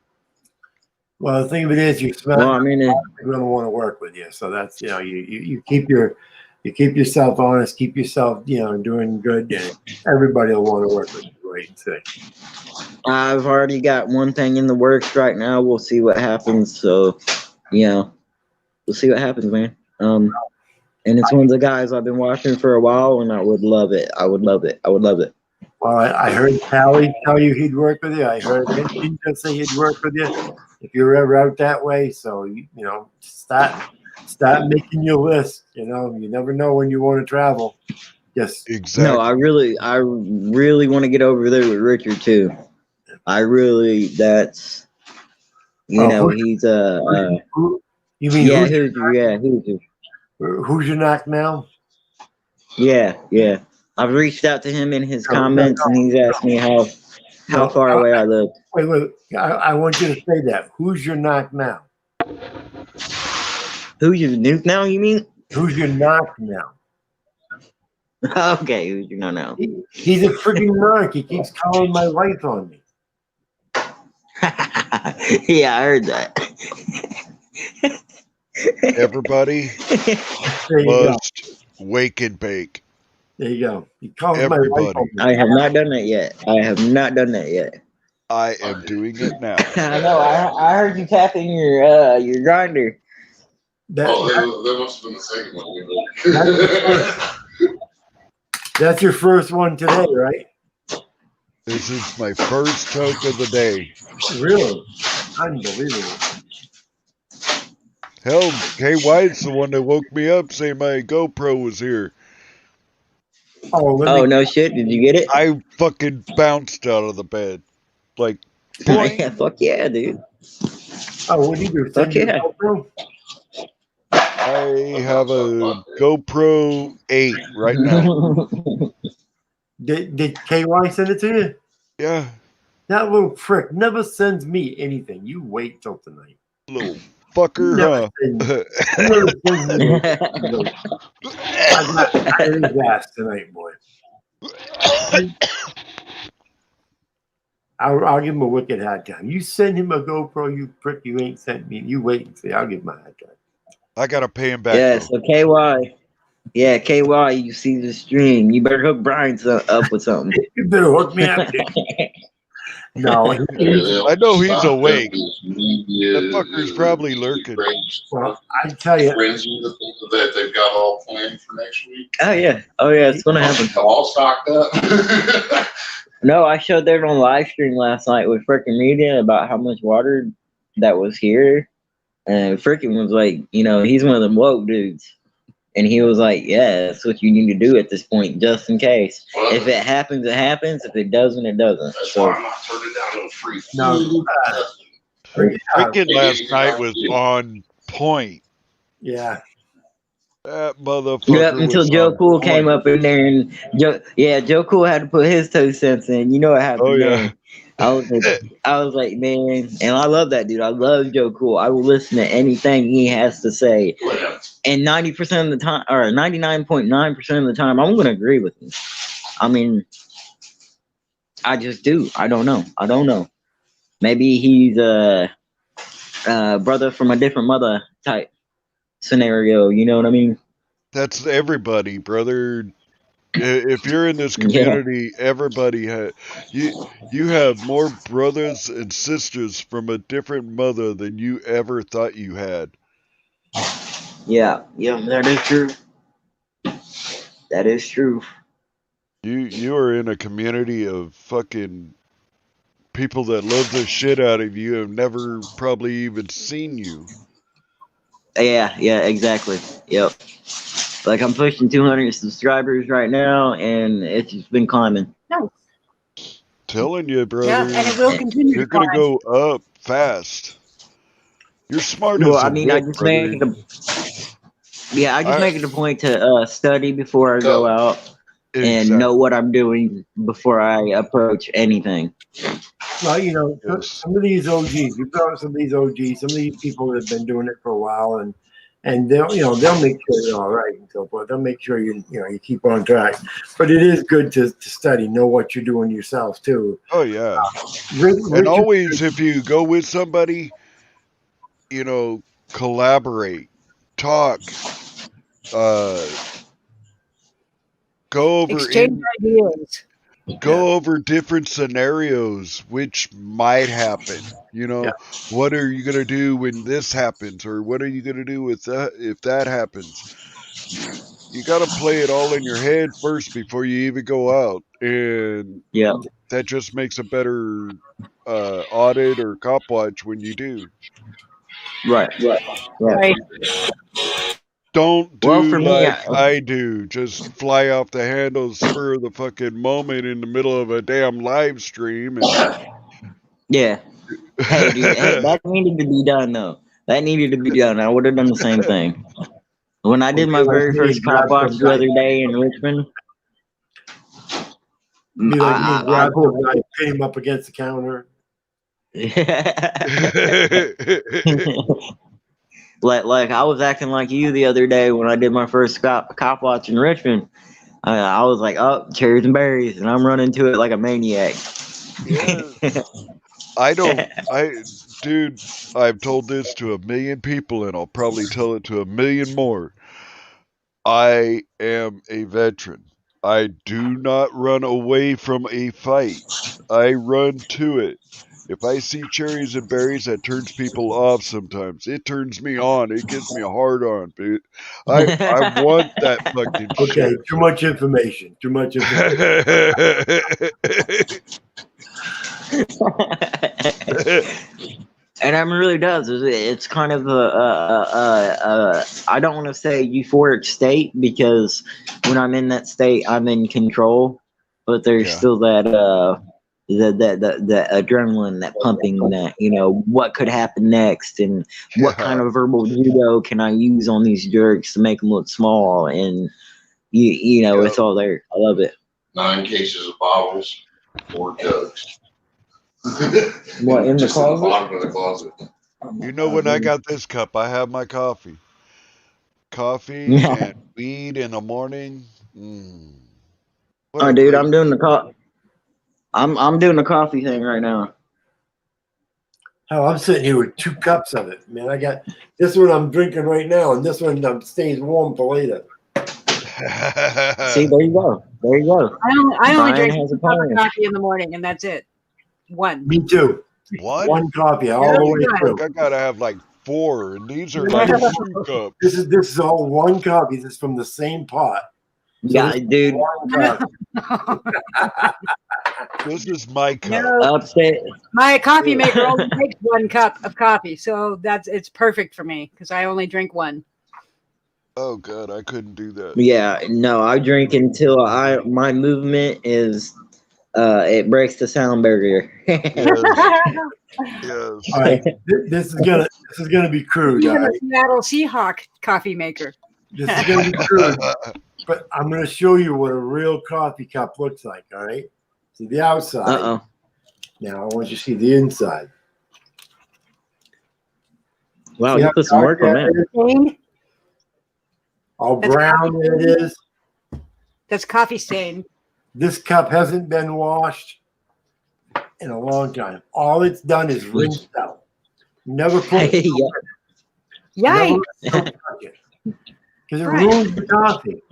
Well, the thing of it is, you're smart. Well, I mean, They're going to want to work with you. So that's you keep yourself honest, keep yourself doing good, and everybody will want to work with you. Wait and see. I've already got one thing in the works right now. We'll see what happens. So, we'll see what happens, man. And it's one of the guys I've been watching for a while, and I would love it. I would love it. Well, I heard Callie tell you he'd work with you. I heard Ninja say he'd work with you if you're ever out that way. So start making your list. You never know when you want to travel. Yes. Exactly. No, I really want to get over there with Richard too. That's he's Who, you mean Hoosier. who's your knock now? Yeah. I've reached out to him in his comments, and he's asked me how far away I live. Wait. I want you to say that. Who's your knock now? Who's your nuke now? You mean? Who's your knock now? Okay, who's your now? He's a freaking narc. He keeps calling my wife on me. Yeah, I heard that. Everybody There you go. must wake and bake. There you go. He calls my wife Everybody. on me. I have not done that yet. I am doing it now. I know. I heard you tapping your grinder. That- that must have been the second one. that's your first one today, right? This is my first toke of the day. Really? Unbelievable. Hell, KY's the one that woke me up saying my GoPro was here. Oh, no shit. Did you get it? I fucking bounced out of the bed. Like, boy, Yeah, fuck yeah, dude. Oh, what do you do? Fuck yeah. I have a GoPro 8 right now. Did KY send it to you? Yeah, That little prick never sends me anything. You wait till tonight. little fucker, huh? Never sends me anything. I got his ass tonight, boy. I'll give him a wicked hard time. You send him a GoPro, you prick. You ain't sent me. You wait and see. I'll give him a hard time. I gotta pay him back. Yeah, though. so KY. Yeah, KY, you see the stream. You better hook Brian up with something. You better hook me up, dude. No, I know he's awake. That fucker's probably lurking. well, I tell you, Frenzy, the things that they've got all planned for next week. Oh yeah, it's gonna happen. All stocked up. No, I showed that on live stream last night with freaking media about how much water that was here, and freaking was like, he's one of them woke dudes, and he was like, yeah, that's what you need to do at this point, just in case. If it happens, it happens. If it doesn't, it doesn't. That's So why I'm not turning down no free food. No, Freaking last night was on point. yeah. That motherfucker. yep, until was Joe on Cool point. came up in there, and Joe Cool had to put his 2 cents in. You know what happened? Oh yeah. Then. I was like, man, and I love that dude. I love Joe Cool. I will listen to anything he has to say, and 90% of the time, or 99.9% of the time, I'm gonna agree with him. I mean, I just do. I don't know. Maybe he's a brother from a different mother type scenario. You know what I mean? That's everybody, brother. If you're in this community, everybody you have more brothers and sisters from a different mother than you ever thought you had. Yeah, that is true. That is true. You are in a community of fucking people that love the shit out of you and never probably even seen you. Yeah, exactly. Yep. Like I'm pushing 200 subscribers right now, and it's just been climbing. Telling you, brother. Yeah, and it will continue You're to gonna climb. go up fast. You're smart Well, as a I mean, I whip, just brother. make it a point to study before I go out and Exactly. know what I'm doing before I approach anything. Well, Yes. some of these OGs, you've got some of these OGs, some of these people that have been doing it for a while, and and they'll make sure you're all right and so forth. They'll make sure you keep on track. But it is good to study, know what you're doing yourself too. Oh yeah. Richard, And always, if you go with somebody, collaborate, talk, go over Exchange ideas. go over different scenarios which might happen. What are you going to do when this happens, or what are you going to do with that if that happens? You got to play it all in your head first before you even go out, and Yeah. that just makes a better audit or cop watch when you do. Right. Right. Don't do Well, for me, like I do. Just fly off the handle, spur of the fucking moment in the middle of a damn live stream. Yeah. Hey, dude, that needed to be done, though. That needed to be done. I would have done the same thing. When I did my very first cop watch the other day in Richmond, be like me, I grab pulled. the guy, pin him up against the counter. Like I was acting like you the other day when I did my first cop watch in Richmond. I was like, oh, cherries and berries, and I'm running to it like a maniac. Dude, I've told this to 1 million people, and I'll probably tell it to 1 million more. I am a veteran. I do not run away from a fight. I run to it. If I see cherries and berries, that turns people off sometimes. It turns me on. It gives me a hard on, dude. I want that fucking Okay, shit. too much information. Too much information. And it really does. It's kind of I don't want to say euphoric state, because when I'm in that state, I'm in control. But there's still that the adrenaline, that pumping, that what could happen next, and what kind of verbal judo can I use on these jerks to make them look small, and it's all there. I love it. 9 cases of bottles, 4 jugs. What, in the Just closet? In the bottom of the closet. When I got this cup, I have my coffee. Coffee and weed in the morning. Oh, dude, I'm doing the I'm doing the coffee thing right now. Oh, I'm sitting here with 2 cups of it, man. I got this one I'm drinking right now, and this one stays warm for later. See, there you go. There you go. I only Brian drink has a a cup of plan. coffee in the morning, and that's it. One. Me too. What? 1 coffee all the way through. I gotta have like 4, and these are like 2 cups. This is all 1 coffee. This is from the same pot. Yeah, dude. 1 coffee. This is my cup. No, Upstairs. my coffee maker only makes 1 cup of coffee, so it's perfect for me because I only drink 1. Oh god, I couldn't do that. Yeah, no, I drink until my movement is it breaks the sound barrier. Yes. All right, this is gonna be crude. All Even a right? Seattle Seahawk coffee maker. This is gonna be crude, but I'm gonna show you what a real coffee cup looks like. All right, see the outside. Uh-oh. Now I want you to see the inside. Wow, See you how put some work on dark that. is? All That's brown coffee it is. That's coffee stain. This cup hasn't been washed in a long time. All it's done is rinsed out. Never put it. Yeah. Yikes. Because it Right. ruins the coffee.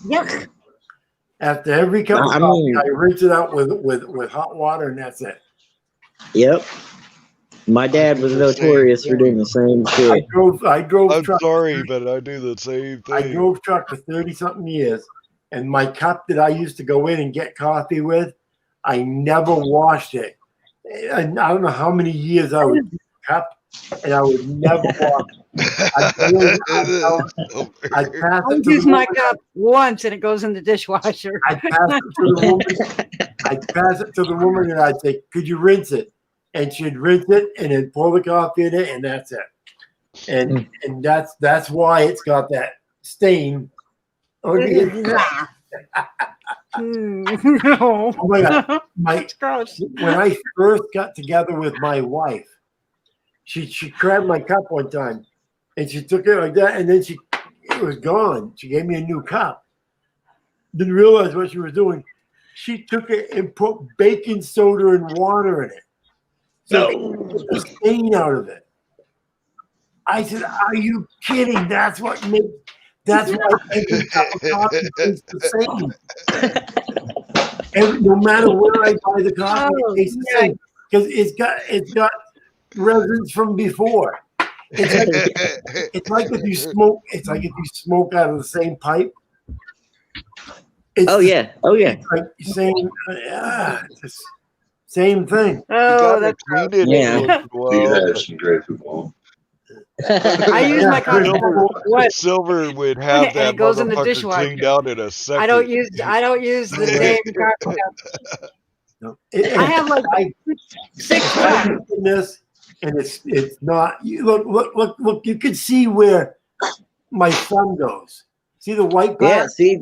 Yuck. After every cup of I coffee, mean- I rinse it out with hot water, and that's it. Yep. My dad was notorious for doing the same shit. I drove I'm truck. sorry, but I do the same I thing. drove truck for 30-something years, and my cup that I used to go in and get coffee with, I never washed it. And I don't know how many years I would use the cup, and I would never wash it. I'd pass I it to use the my woman. cup once and it goes in the dishwasher. I'd pass it to the woman. I'd pass it to the woman, and I'd say, "Could you rinse it?" And she'd rinse it, and then pour the coffee in it, and that's it. And that's why it's got that stain. Oh No. my God! It's gross. When I first got together with my wife, she grabbed my cup one time, and she took it like that, and then it was gone. She gave me a new cup. Didn't realize what she was doing. She took it and put baking soda and water in it. So took the stain out of it. I said, "Are you kidding? That's why every cup of coffee tastes the same. No matter where I buy the coffee, it tastes the same because it's got resins from before. It's like if you smoke. It's like if you smoke out of the same pipe. It's It's like same thing. You Oh, gotta that's clean it Yeah. every once in a You while. had some great people. I use my coffee Silver, what? Silver would have And that it goes in the motherfucker dishwasher. cleaned out in a second. I don't use the same coffee cup. No, I have like I 6 cups. in this, and it's not. You look. You can see where my thumb goes. See the white part? Yeah, see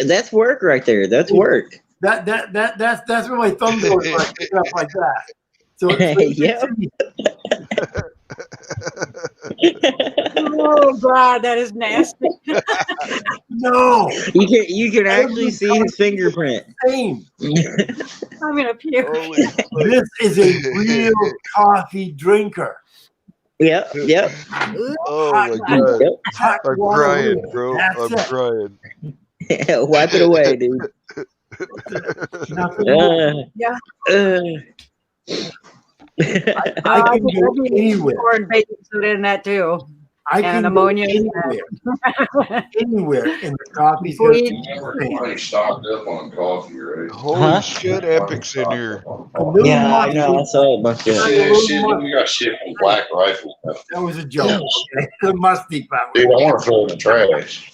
that's work right there. That's work. That's where my thumb goes when I pick it up like that. So Yeah. Oh God, that is nasty. no, You can actually see his fingerprint. same. I'm gonna puke. Holy fuck. This is a real coffee drinker. Yep. Oh my god. Yep. Hot I'm water crying, with it. bro. That's I'm it. crying. Wipe it away, dude. Nothing more. I can go anywhere. Pouring baking soda in that too. I And can ammonia. go anywhere, and the coffee's gonna Bleach. be Everybody stocked up on coffee, right? Holy Huh? shit, Epic's in here. a little Yeah, I know. I musty. saw a bunch of Shit, we got shit from Black Rifle. That was a joke. Okay? The musty part. Dude, I want to throw it in the trash.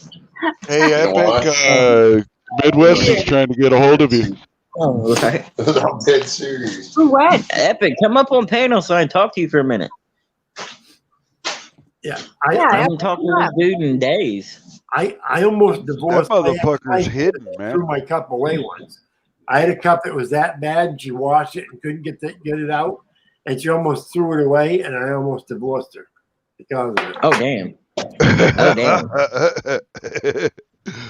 Hey, You know Epic, Midwest is trying to get a hold of you. Oh, right. I'm dead serious. Who what? Epic, come up on panel so I can talk to you for a minute. Yeah, Yeah, I I haven't talked to this dude in days. almost That divorced. motherfucker's I hidden, man. threw my cup away once. I had a cup that was that bad, and she washed it and couldn't get it out, and she almost threw it away, and I almost divorced her because of it. Oh, damn. Oh, damn.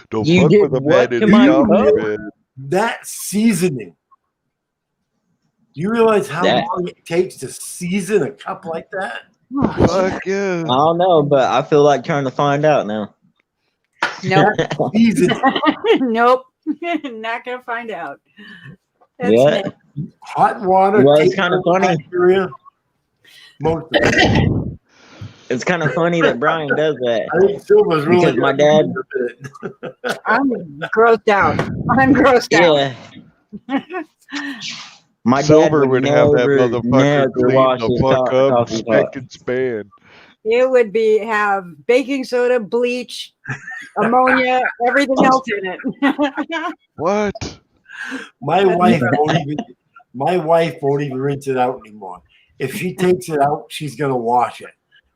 Don't You fuck did with a what man to in my the cup? man. That seasoning. You realize how That- long it takes to season a cup like that? Fuck yeah. I don't know, but I feel like trying to find out now. Nope. Seasoning. Nope. Not gonna find out. That's Yeah. nasty. Hot water. Well, it's takes kinda out funny. bacteria. Most of it. It's kind of funny that Brian does that. I think Silva's really Because my good dad- at it. I'm grossed out. I'm grossed out. Yeah. My Silver dad would have that never motherfucker clean wash the his fuck up, coffee pot. spick and span. It would have baking soda, bleach, ammonia, everything else in it. What? My wife won't even rinse it out anymore. If she takes it out, she's gonna wash it,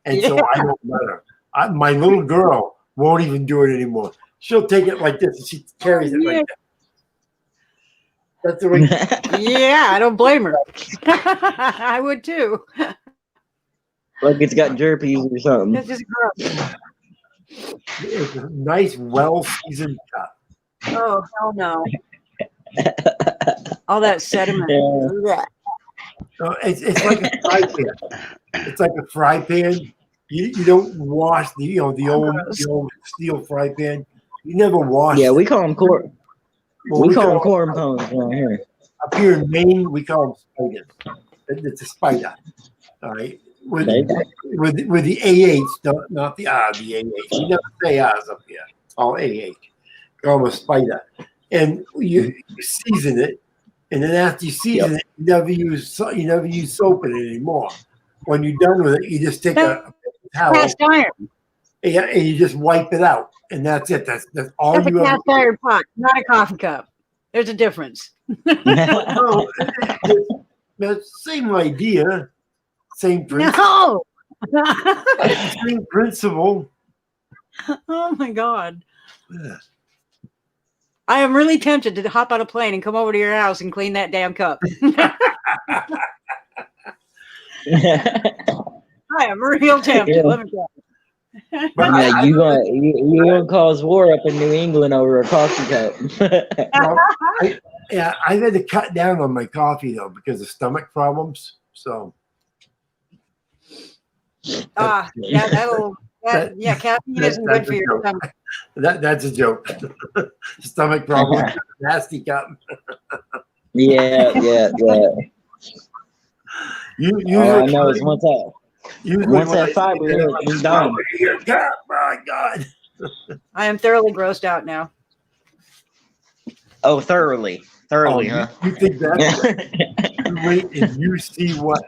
and so I don't let her. My little girl won't even do it anymore. She'll take it like this, and she carries it like that. That's the way. Yeah, I don't blame her. I would too. Like it's got jerpies or something. It's just gross. It's a nice, well-seasoned cup. Oh hell no! All that sediment. Yeah. It's like a fry pan. It's like a fry pan. You don't wash the old steel fry pan. You never wash. Yeah, it. we call them corn. Well, We call them corn pones around here. Up here in Maine, we call them spiders. It's a spider. All right. With the AH, not the R, the AH. You never say R's up here. It's all AH. Call them a spider. And you season it, and then after you season it, you never use soap in it anymore. When you're done with it, you just take a towel, Cast iron. and you just wipe it out, and that's it. That's all That's a you ever. cast iron pot, not a coffee cup. There's a difference. No, it's same idea, same principle. No. Same principle. Oh my god. Yeah. I am really tempted to hop on a plane and come over to your house and clean that damn cup. I'm real tempted. Yeah. Let me tell you. But Yeah, you gonna cause war up in New England over a coffee cup. well, I've had to cut down on my coffee though because of stomach problems. So Yeah, yeah, caffeine isn't good for your stomach. that's a joke. Stomach problems, nasty cup. Yeah. Usually, All I know is once when that I fiber say, hits, you're done. Your cup, my God. I am thoroughly grossed out now. Oh, thoroughly, Oh, huh? you think that's you wait and you see what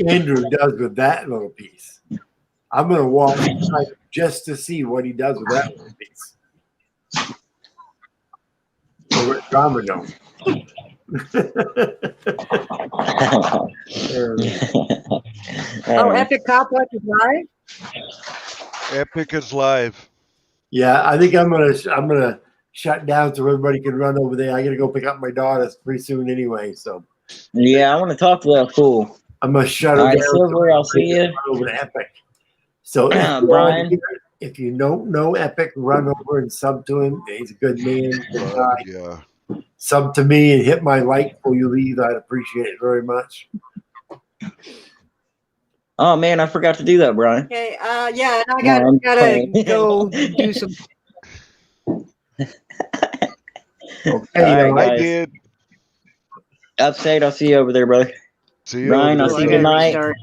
Andrew does with that little piece. I'm gonna watch just to see what he does with that little piece. Over at Domino. Oh, Epic Cop Watch is live? Epic is live. Yeah, I think I'm gonna shut down so everybody can run over there. I gotta go pick up my daughter pretty soon anyway, so Yeah, I want to talk to that fool. I'm gonna shut All her right, down. Silver, I'll see you. Run over to Epic. So Brian. if you don't know Epic, run over and sub to him. He's a good man, good guy. Yeah. Sub to me and hit my like before you leave. I'd appreciate it very much. Oh man, I forgot to do that, Brian. Okay, yeah, and I I'm gotta playing. go do some. Okay, All right, I guys. did. Upstate, I'll see you over there, brother. See you. Brian, over I'll there, see you brother. tonight. Restart.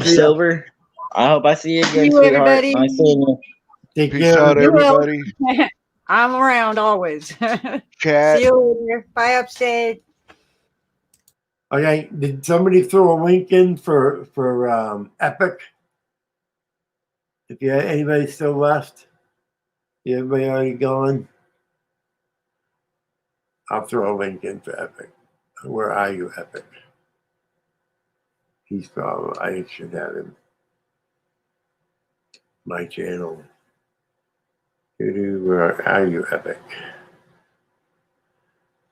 Silver, I hope I see you See again, you, sweetheart. everybody. Nice seeing you. Take Peace care. out, You will. everybody. I'm around always. Chat. See you later. Bye, Upstate. Okay, did somebody throw a link in for Epic? If you had anybody still left, everybody already gone. I'll throw a link in for Epic. Where are you, Epic? He's probably, I should have him. My channel. Where are you, Epic?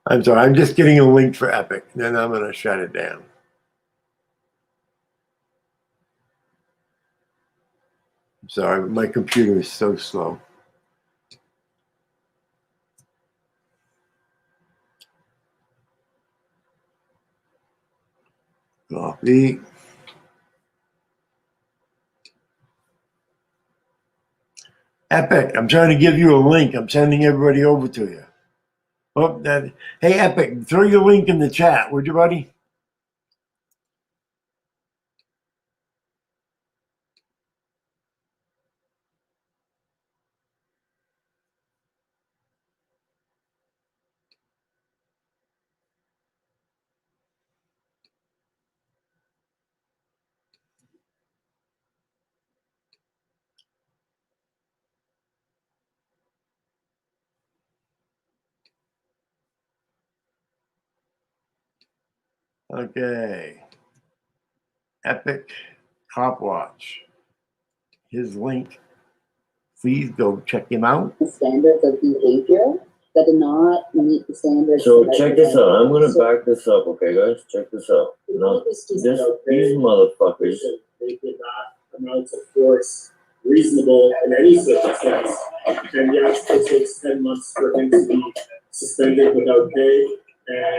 I'm sorry, I'm just getting a link for Epic. Then I'm going to shut it down. I'm sorry, my computer is so slow. Copy. Epic, I'm trying to give you a link. I'm sending everybody over to you. Oh, hey, Epic, throw your link in the chat, would you, buddy? Okay. Epic Cop Watch. His link. Please go check him out. Standards of behavior that do not meet the standards. So check this out. I'm gonna back this up, okay, guys? Check this out. Now, these motherfuckers. They did not amount to force reasonable in any circumstance. And yes, it takes 10 months for him to be suspended without pay. And